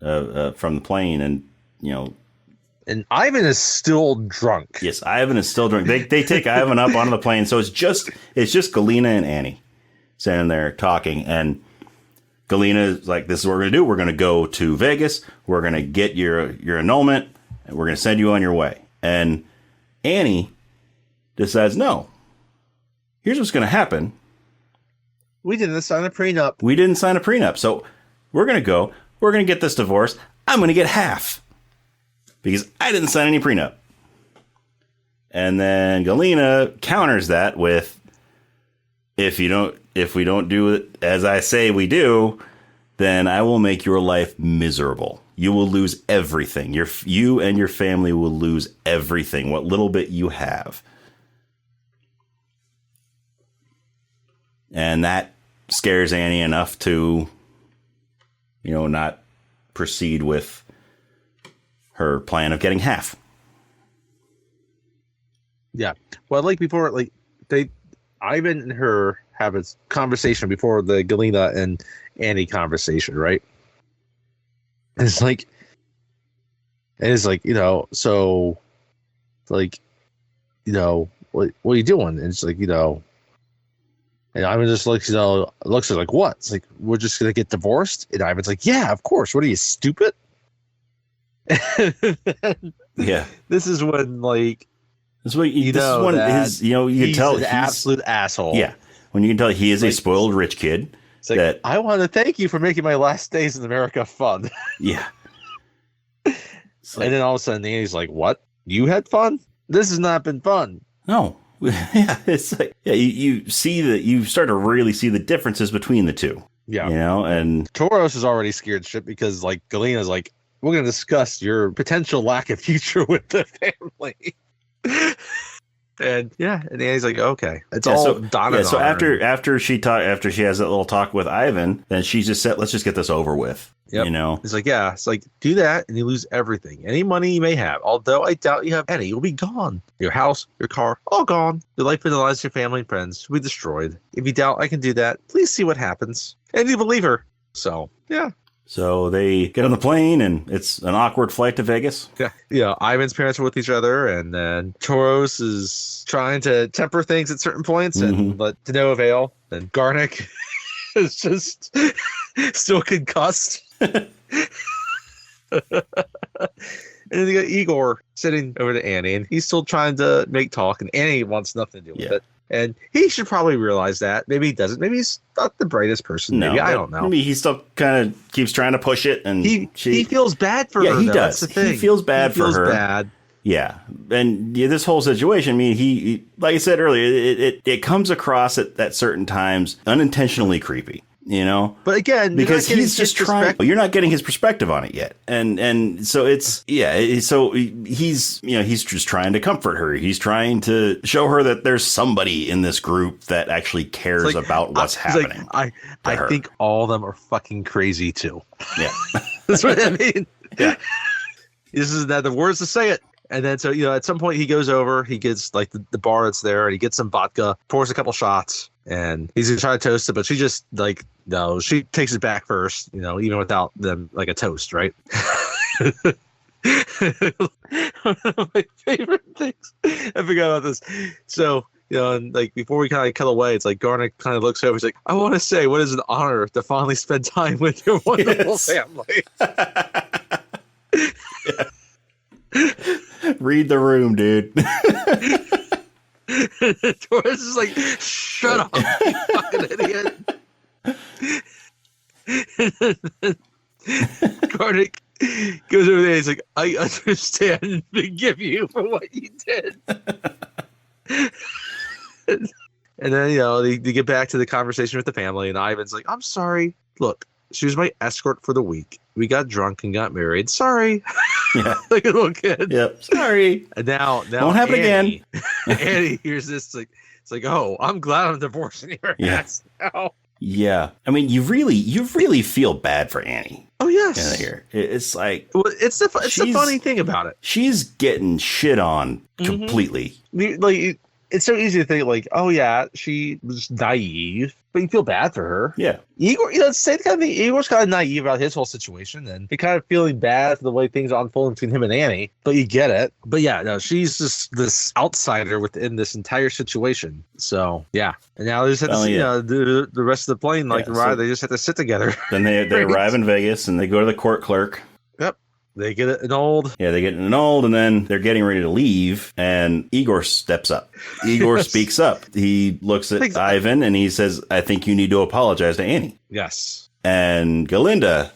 from the plane, and and Ivan is still drunk. Yes, Ivan is still drunk. They take Ivan up onto the plane, so it's just Galina and Annie standing there talking, and Galina is like, this is what we're going to do. We're going to go to Vegas. We're going to get your annulment, and we're going to send you on your way. And Annie decides, no. Here's what's going to happen. We didn't sign a prenup. So we're going to go. We're going to get this divorce. I'm going to get half because I didn't sign any prenup. And then Galina counters that with, if we don't do it as I say we do, then I will make your life miserable. You will lose everything. You and your family will lose everything, what little bit you have. And that scares Annie enough to, not proceed with her plan of getting half. Yeah. Well, before, Ivan and her have a conversation before the Galina and Annie conversation, right? And it's like, so, what are you doing? And it's like, and Ivan just looks at her like, what? It's like, we're just going to get divorced? And Ivan's like, yeah, of course. What are you, stupid? Yeah. This is when, you can tell he's an absolute asshole. Yeah. When you can tell he is a spoiled rich kid. It's like, I want to thank you for making my last days in America fun. Yeah. And then all of a sudden, Annie's like, what? You had fun? This has not been fun. No. Yeah, it's like, you see that you start to really see the differences between the two. Yeah. And Toros is already scared shit because Galina's like, we're going to discuss your potential lack of future with the family. And Annie's like, okay, it's Yeah, all so Donna. yeah, so after she has that little talk with Ivan, then she just said, "Let's just get this over with." Yep. You know, It's like, it's like, do that and you lose everything. Any money you may have. Although I doubt you have any, you'll be gone. Your house, your car, all gone. Your life and the lives of your family and friends will be destroyed. If you doubt I can do that, please see what happens. And you believe her. So, yeah. So they get on the plane, and it's an awkward flight to Vegas. Yeah. Ivan's parents are with each other, and then Toros is trying to temper things at certain points, but to no avail. And Garnick is just still concussed. And then you got Igor sitting over to Annie, and he's still trying to make talk, and Annie wants nothing to do with it. And he should probably realize that. Maybe he doesn't. Maybe he's not the brightest person. Maybe I don't know. Maybe he still kind of keeps trying to push it, and he feels bad for her. Yeah, he though. does. That's the thing. He feels bad for her. Bad. Yeah, and this whole situation. I mean, he like I said earlier, it comes across at certain times unintentionally creepy. You know, but again, because he's just trying. You're not getting his perspective on it yet, and so it's So he's he's just trying to comfort her. He's trying to show her that there's somebody in this group that actually cares about what's happening. Like, I think all of them are fucking crazy too. Yeah, that's what I mean. Yeah, this is not the words to say it. And then, so, at some point he goes over, he gets like the bar that's there, and he gets some vodka, pours a couple shots, and he's going to try to toast it. But she just no, she takes it back first, even without them like a toast, right? One of my favorite things. I forgot about this. So, and like before we kind of cut away, it's like Garnick kind of looks over. He's like, I want to say, what is an honor to finally spend time with your wonderful family. Yeah. Read the room, dude. Torres is like, shut up, you fucking idiot. Garnick goes over there. He's like, I understand and forgive you for what you did. And then, they get back to the conversation with the family, and Ivan's like, I'm sorry. Look, she was my escort for the week. We got drunk and got married. Sorry. Yeah. Like a little kid. Yep. Sorry. And now won't happen again. Annie hears this. It's like, oh, I'm glad I'm divorcing your ass now. Yeah. I mean, you really feel bad for Annie. Oh, yes. Here. It's like, well, it's the funny thing about it. She's getting shit on completely. Like, it's so easy to think like, oh yeah, she was naive, but you feel bad for her. Yeah. Igor, it's the same kind of thing. Igor's kind of naive about his whole situation, and you're kind of feeling bad for the way things are unfolding between him and Annie, but you get it. But yeah, no, she's just this outsider within this entire situation. So yeah. And now they just have to the rest of the plane, they just have to sit together. Then they arrive in Vegas, and they go to the court clerk. Yep. They get an old. Yeah, they get an old, and then they're getting ready to leave, and Igor steps up. Igor speaks up. He looks at Ivan, and he says, I think you need to apologize to Annie. Yes. And Galinda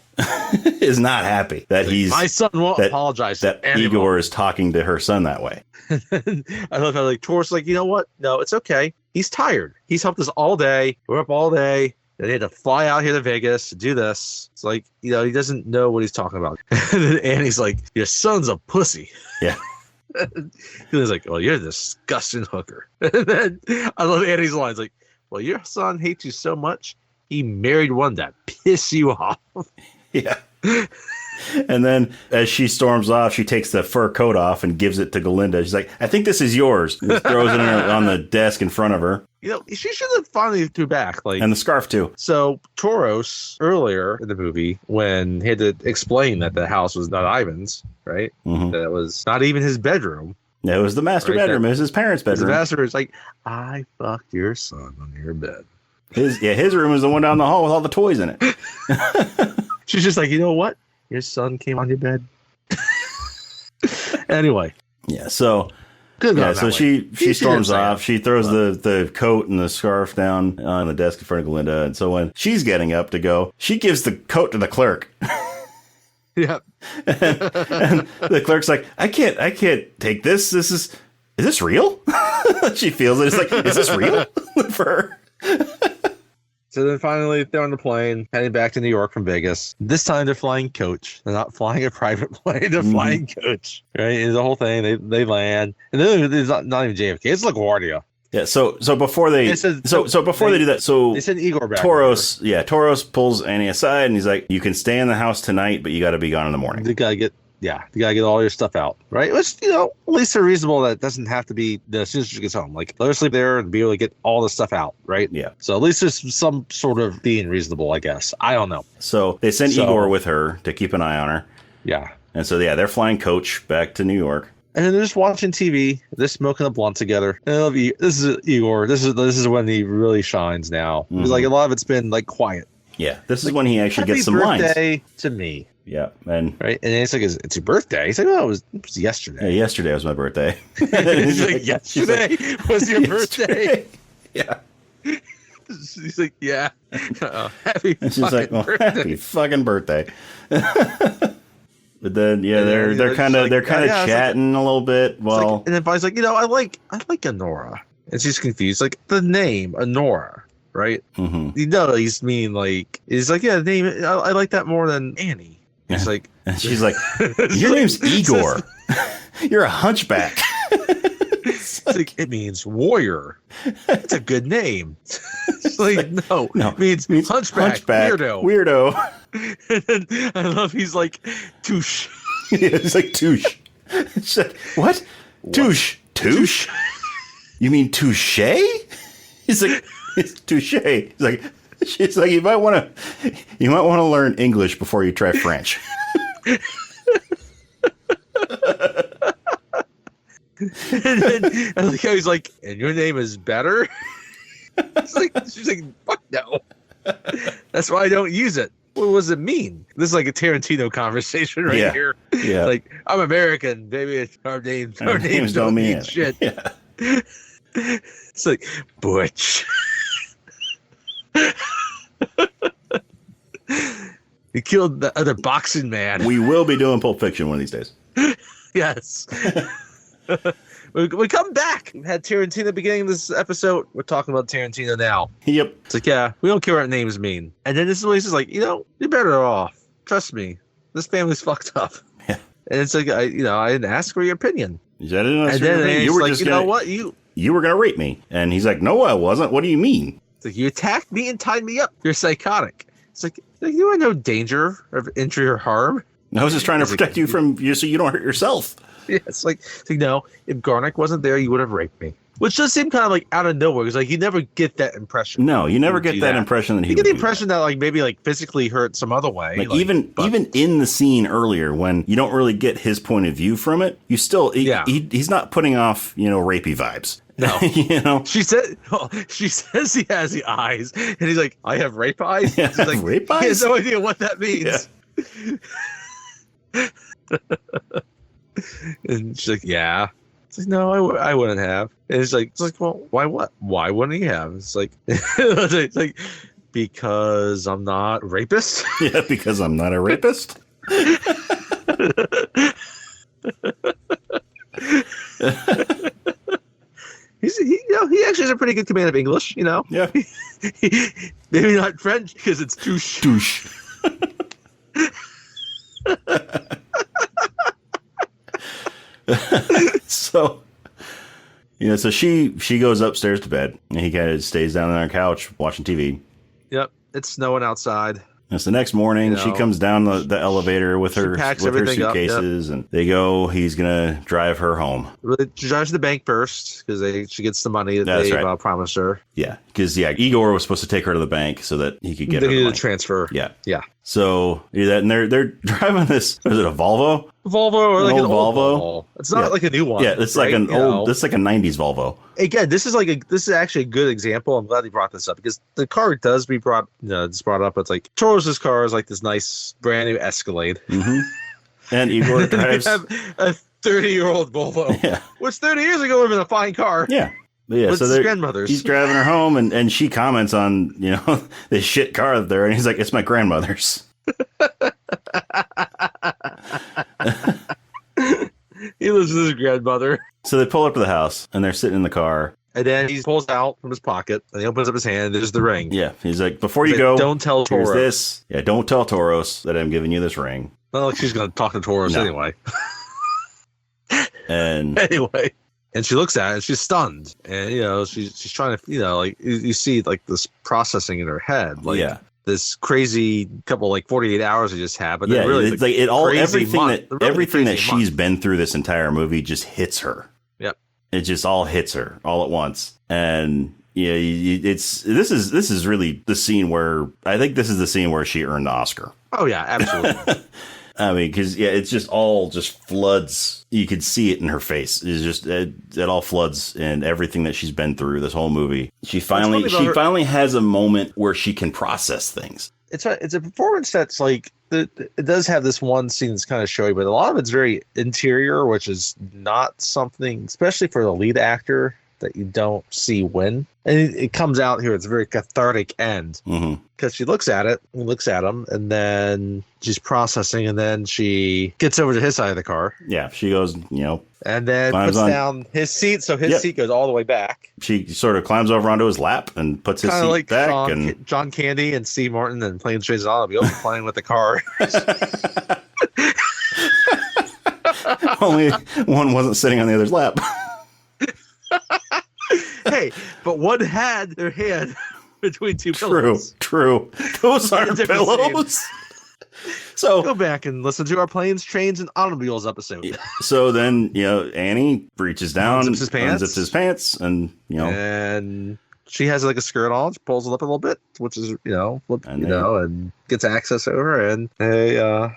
is not happy that my son won't apologize that Igor is talking to her son that way. I love how Tor's like, you know what? No, it's okay. He's tired. He's helped us all day. We're up all day. They had to fly out here to Vegas to do this. It's like, he doesn't know what he's talking about. And then Annie's like, your son's a pussy. Yeah. He's like, oh, you're a disgusting hooker. And then I love Annie's lines like, well, your son hates you so much, he married one that pissed you off. Yeah. And then as she storms off, she takes the fur coat off and gives it to Galinda. She's like, I think this is yours. And throws it on the desk in front of her. She should have finally threw back. And the scarf, too. So Toros, earlier in the movie, when he had to explain that the house was not Ivan's, right? Mm-hmm. That it was not even his bedroom. It was the master bedroom. It was his parents' bedroom. The master is like, I fucked your son on your bed. His room is the one down the hall with all the toys in it. She's just like, you know what? Your son came on your bed. Anyway. Yeah, so... so she storms off. She throws the coat and the scarf down on the desk in front of Galinda. And so when she's getting up to go, she gives the coat to the clerk. Yeah. and the clerk's like, I can't take this. Is this real? She feels it. It's like, is this real for her? So then finally they're on the plane, heading back to New York from Vegas. This time they're flying coach. They're not flying a private plane. They're flying coach. Right? And the whole thing, they land. And then it's not even JFK. It's LaGuardia. Yeah, so before they before they do that, so they send Igor back. Toros pulls Annie aside and he's like, "You can stay in the house tonight, but you got to be gone in the morning." You gotta get all your stuff out, right? Which, at least they're reasonable. That it doesn't have to be as soon as she gets home. Like, let her sleep there and be able to get all the stuff out, right? Yeah. So at least there's some sort of being reasonable, I guess. I don't know. So they send Igor with her to keep an eye on her. Yeah. And so they're flying coach back to New York. And then they're just watching TV. They're smoking a blunt together. And I love this is Igor. This is when he really shines now. Because like a lot of it's been like quiet. Yeah, this is when he actually gets some lines. Happy birthday to me. Yeah, and right, and it's like, it's your birthday. He's like, oh, it was yesterday. Yeah, yesterday was my birthday. He's like, yesterday was your birthday. Yeah. He's like, yeah. Happy. And she's like, well, happy fucking birthday. But then, they're kind of chatting a little bit. Well, and then Vi's like, I like Anora, and she's confused. Like, the name Anora, right? Mm-hmm. He's mean like, he's like, yeah, the name. I like that more than Annie. He's like, and she's like, your name's Igor. You're a hunchback. It's like, it means warrior. It's a good name. It's like, no, it means hunchback weirdo. And then I love, he's like, touche. Yeah, it's like touche. It's like, what? Touche? You mean touche? He's like, it's touche. He's like, she's like, you might want to learn English before you try French. And then I like how he's like, and your name is better. She's like, fuck no. That's why I don't use it. What does it mean? This is like a Tarantino conversation right here. Yeah. Like, I'm American, baby. Our names don't mean shit. Yeah. It's like, Butch. He killed the other boxing man. We will be doing Pulp Fiction one of these days. Yes. We come back. We had Tarantino beginning of this episode. We're talking about Tarantino now. Yep. It's like, yeah, we don't care what names mean. And then this is what he's like, you're better off. Trust me. This family's fucked up. Yeah. And it's like, I didn't ask for your opinion. I didn't ask for your opinion. You were like, just know what? You were going to rape me. And he's like, no, I wasn't. What do you mean? It's like, you attacked me and tied me up. You're psychotic. It's like you are no danger of injury or harm. I was just trying to protect you from you so you don't hurt yourself. Yeah, it's like, no, if Garnick wasn't there, you would have raped me. Which does seem kind of like out of nowhere, because like you never get that impression. No, you never get that impression that he would. You get the impression that like maybe like physically hurt some other way. Like even in the scene earlier, when you don't really get his point of view from it, you still he's not putting off rapey vibes. No, she says he has the eyes, and he's like, I have rape eyes. Yeah, like, rape eyes. He has no idea what that means. Yeah. And she's like, yeah. It's like, no, I wouldn't have. And it's like, well, why what? Why wouldn't he have? It's like, because I'm not a rapist. Yeah, because I'm not a rapist. He actually has a pretty good command of English, Yeah. Maybe not French because it's touche. Touche. So she goes upstairs to bed, and he kind of stays down on our couch watching TV. Yep, it's snowing outside. It's the next morning. She comes down the elevator with her suitcases, and they go. He's gonna drive her home. She drives to the bank first because she gets the money that they promised her. Yeah, because Igor was supposed to take her to the bank so that he could get her the money. To transfer. Yeah. So do that, and they're driving this. Is it a Volvo? Or like an old Volvo? It's not like a new one. Yeah, it's like an old. It's like a '90s Volvo. Again, this is actually a good example. I'm glad you brought this up because the car does be brought. It's brought up. It's like Toros's car is like this nice brand new Escalade, and Igor drives a 30-year-old Volvo. Yeah, which 30 years ago would have been a fine car. Yeah. Yeah, so his grandmother's. He's driving her home, and she comments on this shit car there, and he's like, "It's my grandmother's." He lives with his grandmother. So they pull up to the house, and they're sitting in the car, And then he pulls out from his pocket and he opens up his hand. There's the ring. Yeah, he's like, before you go, don't tell here's Toros. this. Yeah, don't tell Toros that I'm giving you this ring. Not like she's going to talk to Toros anyway. And anyway, and she looks at it and she's stunned. And, you know, she's trying to, you know, like you see like this processing in her head. Like this crazy couple, like 48 hours I just had. But then really, it's like everything that she's been through this entire movie just hits her. Yep. It just all hits her all at once. And yeah, this is really the scene where I think this is the scene where she earned the Oscar. Oh yeah, absolutely. I mean, because it's just all just floods. You could see it in her face. It's just it all floods, and everything that she's been through this whole movie. She finally has a moment where she can process things. It's a performance that's like it does have this one scene that's kind of showy, but a lot of it's very interior, which is not something, especially for the lead actor, that you don't see win. And it comes out here. It's a very cathartic end because she looks at it and looks at him, and then she's processing, and then she gets over to his side of the car. Yeah, she goes, and then puts down his seat, so his seat goes all the way back. She sort of climbs over onto his lap and puts his seat like back. And John Candy and Steve Martin and Planes, Trains, and Automobiles playing with the car. Only one wasn't sitting on the other's lap. Hey, but one had their hand between two pillows. True. Those aren't pillows. So go back and listen to our Planes, Trains, and Automobiles episode. So then, Annie reaches down, unzips his pants, and and she has like a skirt on. She pulls it up a little bit, which is and gets access over. And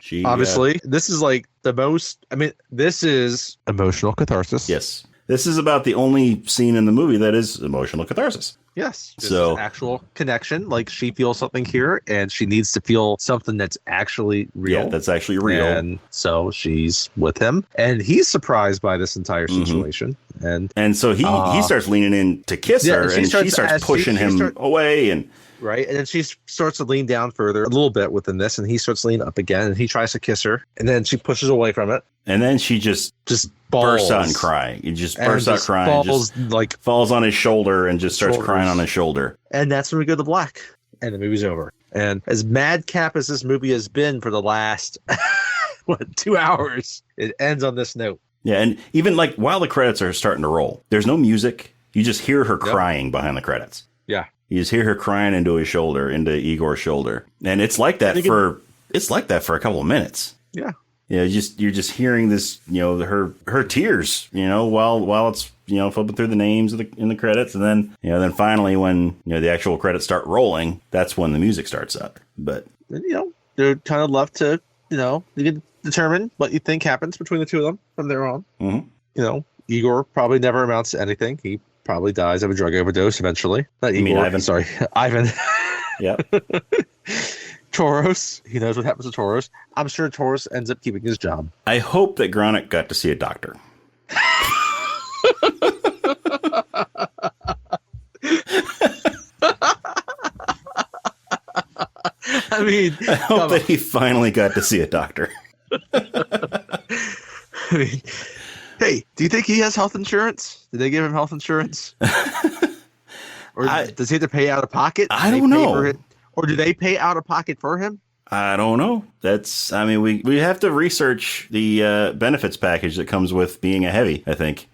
she obviously this is like the most. I mean, this is emotional catharsis. Yes. This is about the only scene in the movie that is emotional catharsis. Yes. So actual connection, like she feels something here and she needs to feel something that's actually real. Yeah, that's actually real. And so she's with him and he's surprised by this entire situation. And so he starts leaning in to kiss her and she starts pushing him away and right. And then she starts to lean down further a little bit within this and he starts leaning up again and he tries to kiss her and then she pushes away from it. And then she just bursts out and crying. He just bursts out crying. Falls on his shoulder and just starts crying on his shoulder. And that's when we go to black. And the movie's over. And as madcap as this movie has been for the last 2 hours, it ends on this note. Yeah, and even like while the credits are starting to roll, there's no music. You just hear her crying behind the credits. Yeah. You just hear her crying into Igor's shoulder. And it's like that for a couple of minutes. Yeah. Yeah, you're just hearing this, her tears, while it's, flipping through the names in the credits, and then finally when the actual credits start rolling, that's when the music starts up. But they're kind of left to you can determine what you think happens between the two of them from there on. Mm-hmm. Igor probably never amounts to anything. He probably dies of a drug overdose eventually. Not Igor. Ivan? Sorry, Ivan. Yeah. Toros, he knows what happens to Toros. I'm sure Toros ends up keeping his job. I hope that Gronick got to see a doctor. I mean, I hope that he finally got to see a doctor. I mean, hey, do you think he has health insurance? Did they give him health insurance? Or does he have to pay out of pocket? I don't know. Or do they pay out of pocket for him? I don't know. We have to research the benefits package that comes with being a heavy, I think.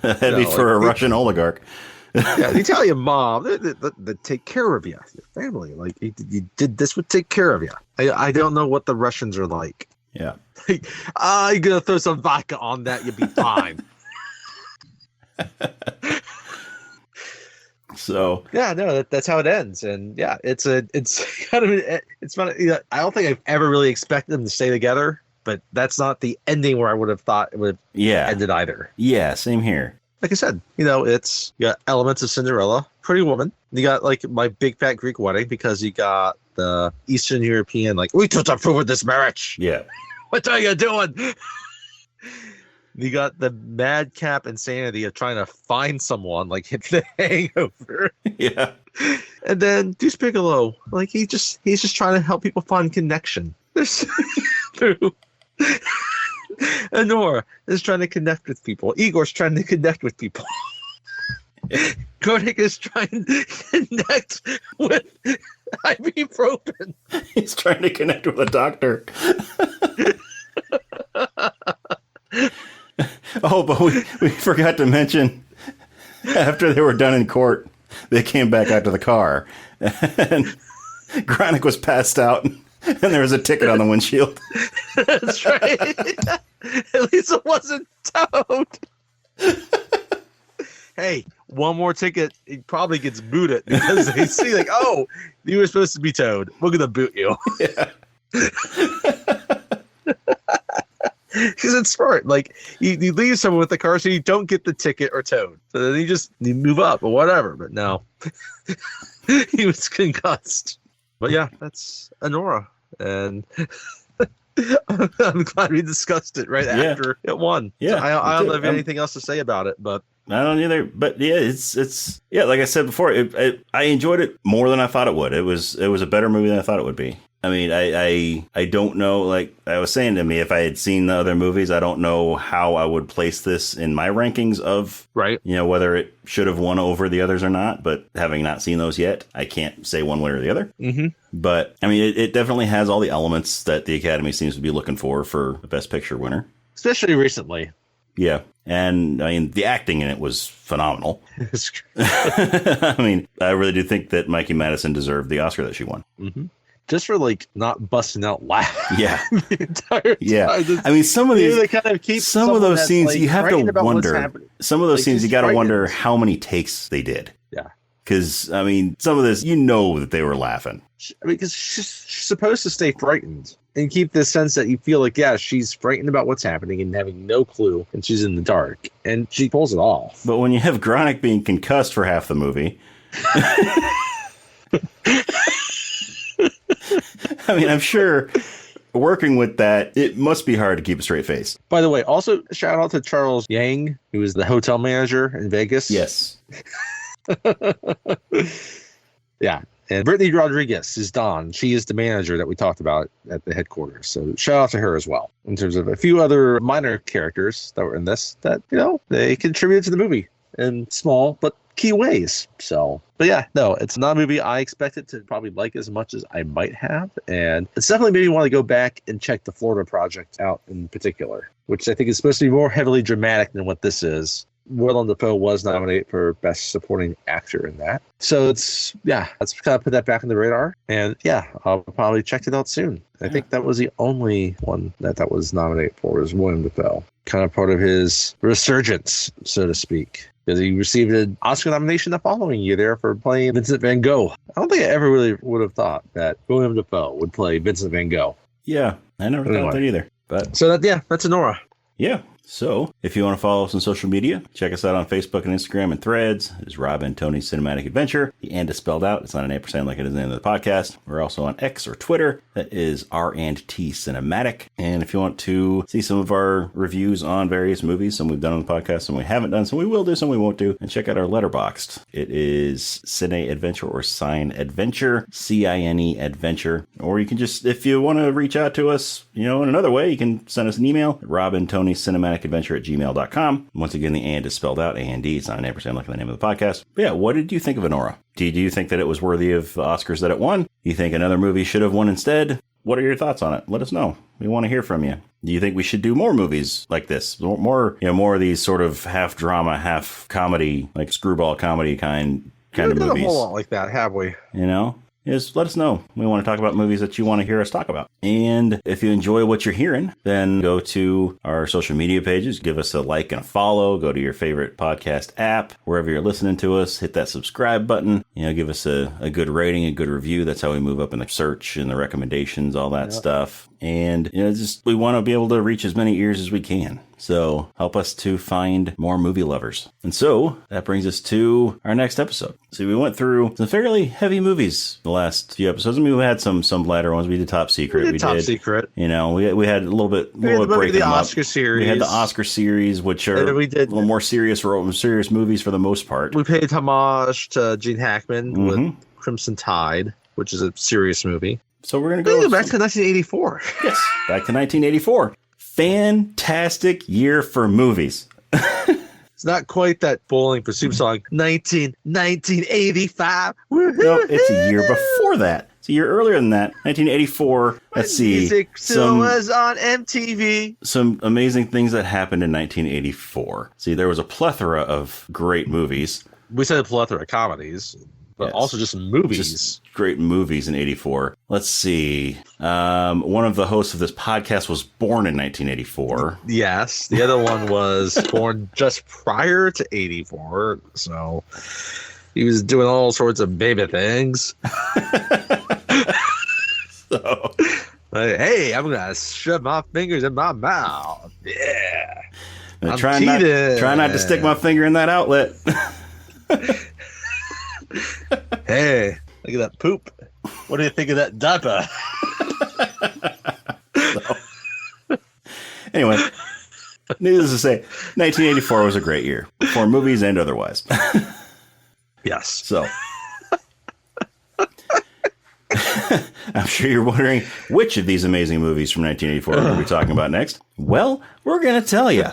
Heavy for a Russian oligarch. Yeah, the Italian mob, they take care of you, your family. Like, you did this would take care of you. I don't know what the Russians are like. Yeah. Like, you're going to throw some vodka on that, you'll be fine. So yeah, no, that's how it ends, and yeah, it's kind of it's fun. I don't think I've ever really expected them to stay together, but that's not the ending where I would have thought it would have ended either. Yeah, same here. Like I said, it's you got elements of Cinderella, Pretty Woman. You got like My Big Fat Greek Wedding because you got the Eastern European like we took approve of this marriage. Yeah, what are you doing? You got the madcap insanity of trying to find someone, like hit the Hangover. Yeah. And then Deuce Bigelow, like he's just trying to help people find connection. Through Anora is trying to connect with people. Igor's trying to connect with people. Koenig is trying to connect with ibuprofen. He's trying to connect with a doctor. Oh, but we forgot to mention, after they were done in court, they came back out to the car, and Granick was passed out, and there was a ticket on the windshield. That's right. At least it wasn't towed. Hey, one more ticket, he probably gets booted because they see like, oh, you were supposed to be towed. We're gonna boot you. Yeah. Because it's smart. Like you leave someone with the car so you don't get the ticket or towed. So then you move up or whatever. But no, he was concussed. But yeah, that's Anora, and I'm glad we discussed it after it won. Yeah, so I don't have anything else to say about it, but. I don't either, but yeah, it's like I said before, I enjoyed it more than I thought it would. It was a better movie than I thought it would be. I mean, I don't know, like I was saying to me, if I had seen the other movies, I don't know how I would place this in my rankings of, whether it should have won over the others or not. But having not seen those yet, I can't say one way or the other. Mm-hmm. But I mean, it definitely has all the elements that the Academy seems to be looking for a Best Picture winner. Especially recently. Yeah. And I mean, the acting in it was phenomenal. I mean, I really do think that Mikey Madison deserved the Oscar that she won. Mm-hmm. Just for like not busting out laughing. Yeah. The entire time. Yeah. I mean, some of these, they kind of keep some of those scenes you have to wonder. Some of those like, scenes you got to wonder how many takes they did. Yeah. Because I mean, some of this, that they were laughing. I mean, because she's supposed to stay frightened and keep this sense that you feel like, yeah, she's frightened about what's happening and having no clue, and she's in the dark, and she pulls it off. But when you have Granick being concussed for half the movie, I mean, I'm sure working with that, it must be hard to keep a straight face. By the way, also shout out to Charles Yang, who was the hotel manager in Vegas. Yes. Yeah. And Brittany Rodriguez is Dawn. She is the manager that we talked about at the headquarters. So shout out to her as well. In terms of a few other minor characters that were in this that, they contributed to the movie in small but key ways. So, but yeah, no, it's not a movie I expected to probably like as much as I might have. And it's definitely made me want to go back and check the Florida Project out in particular, which I think is supposed to be more heavily dramatic than what this is. Willem Dafoe was nominated for Best Supporting Actor in that. So let's kind of put that back on the radar. And yeah, I'll probably check it out soon. I think that was the only one that was nominated for was Willem Dafoe. Kind of part of his resurgence, so to speak. Because he received an Oscar nomination the following year there for playing Vincent van Gogh. I don't think I ever really would have thought that Willem Dafoe would play Vincent van Gogh. Yeah, I never thought that either. But so that's Anora. Yeah. So, if you want to follow us on social media, check us out on Facebook and Instagram and Threads. It's Rob and Tony's Cinematic Adventure. The and is spelled out. It's not an ampersand like it is in the name of the podcast. We're also on X or Twitter. That is R&T Cinematic. And if you want to see some of our reviews on various movies, some we've done on the podcast, some we haven't done, some we will do, some we won't do, and check out our Letterboxd. It is Cine Adventure or Cine Adventure, CINE Adventure. Or you can just, if you want to reach out to us, in another way, you can send us an email at Rob and Tony's Cinematic Adventure at gmail.com. Once again, the and is spelled out, A-N-D. It's not an ampersand like the name of the podcast. But yeah, what did you think of Anora? Did you think that it was worthy of the Oscars that it won? Do you think another movie should have won instead? What are your thoughts on it? Let us know. We want to hear from you. Do you think we should do more movies like this? More of these sort of half drama, half comedy, like screwball comedy kind of movies? A whole lot like that, have we? Just let us know. We want to talk about movies that you want to hear us talk about. And if you enjoy what you're hearing, then go to our social media pages, give us a like and a follow, go to your favorite podcast app, wherever you're listening to us, hit that subscribe button, give us a good rating, a good review. That's how we move up in the search and the recommendations, all that stuff. And, we want to be able to reach as many ears as we can. So help us to find more movie lovers. And so that brings us to our next episode. So we went through some fairly heavy movies the last few episodes. I mean, we had some lighter ones. We did Top Secret. We did Top Secret. We had a little bit breaking the them Oscar up. series. We had the Oscar series, which are a little more serious movies for the most part. We paid homage to Gene Hackman with Crimson Tide, which is a serious movie. So we're going to go back to 1984. Yes, back to 1984. fantastic year for movies. It's not quite that Bowling for Soup song, 1985. Nope, it's a year before that. It's a year earlier than that, 1984. Let's see. Music still was on MTV. Some amazing things that happened in 1984. See, there was a plethora of great movies. We said a plethora of comedies, but Yes. also just movies. Just great movies in 84. Let's see. One of the hosts of this podcast was born in 1984. Yes. The other one was born just prior to 84. So he was doing all sorts of baby things. So, Like, hey, I'm going to shove my fingers in my mouth. Yeah. try not to stick my finger in that outlet. Hey, look at that poop. What do you think of that diaper? Anyway, needless to say, 1984 was a great year for movies and otherwise. Yes. So, I'm sure you're wondering which of these amazing movies from 1984 we're going to be talking about next. Well, we're going to tell you.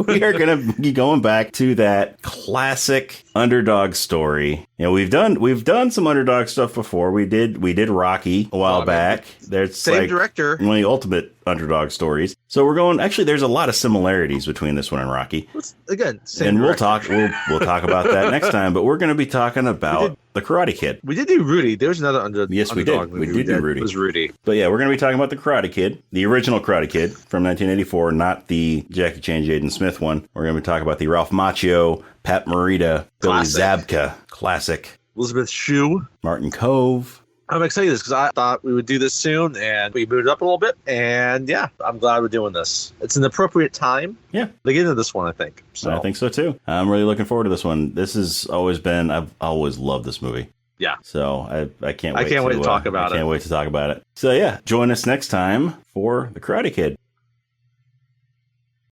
We are going to be going back to that classic underdog story. You know, we've done some underdog stuff before. We did Rocky a while back. There's Same director. One of the ultimate underdog stories. So we're going. Actually, there's a lot of similarities between this one and Rocky. Again, same And director. we'll talk about that next time. But we're going to be talking about the Karate Kid. We did do Rudy. There's another Yes, we underdog did. movie We did do Rudy. It was Rudy. But yeah, we're going to be talking about the Karate Kid, the original Karate Kid from 1984, not the Jackie Chan, Jaden Smith one. We're going to be talking about the Ralph Macchio, Pat Morita, Billy Classic. Zabka, classic, Elizabeth Shue. Martin Cove. I'm excited because I thought we would do this soon, and we moved up a little bit. And yeah, I'm glad we're doing this. It's an appropriate time. Yeah. To get into this one, I think. So I think so too. I'm really looking forward to this one. This has always been, I've always loved this movie. yeah. So I can't wait I can't wait to talk about I can't wait to talk about it. So yeah, join us next time for the Karate Kid.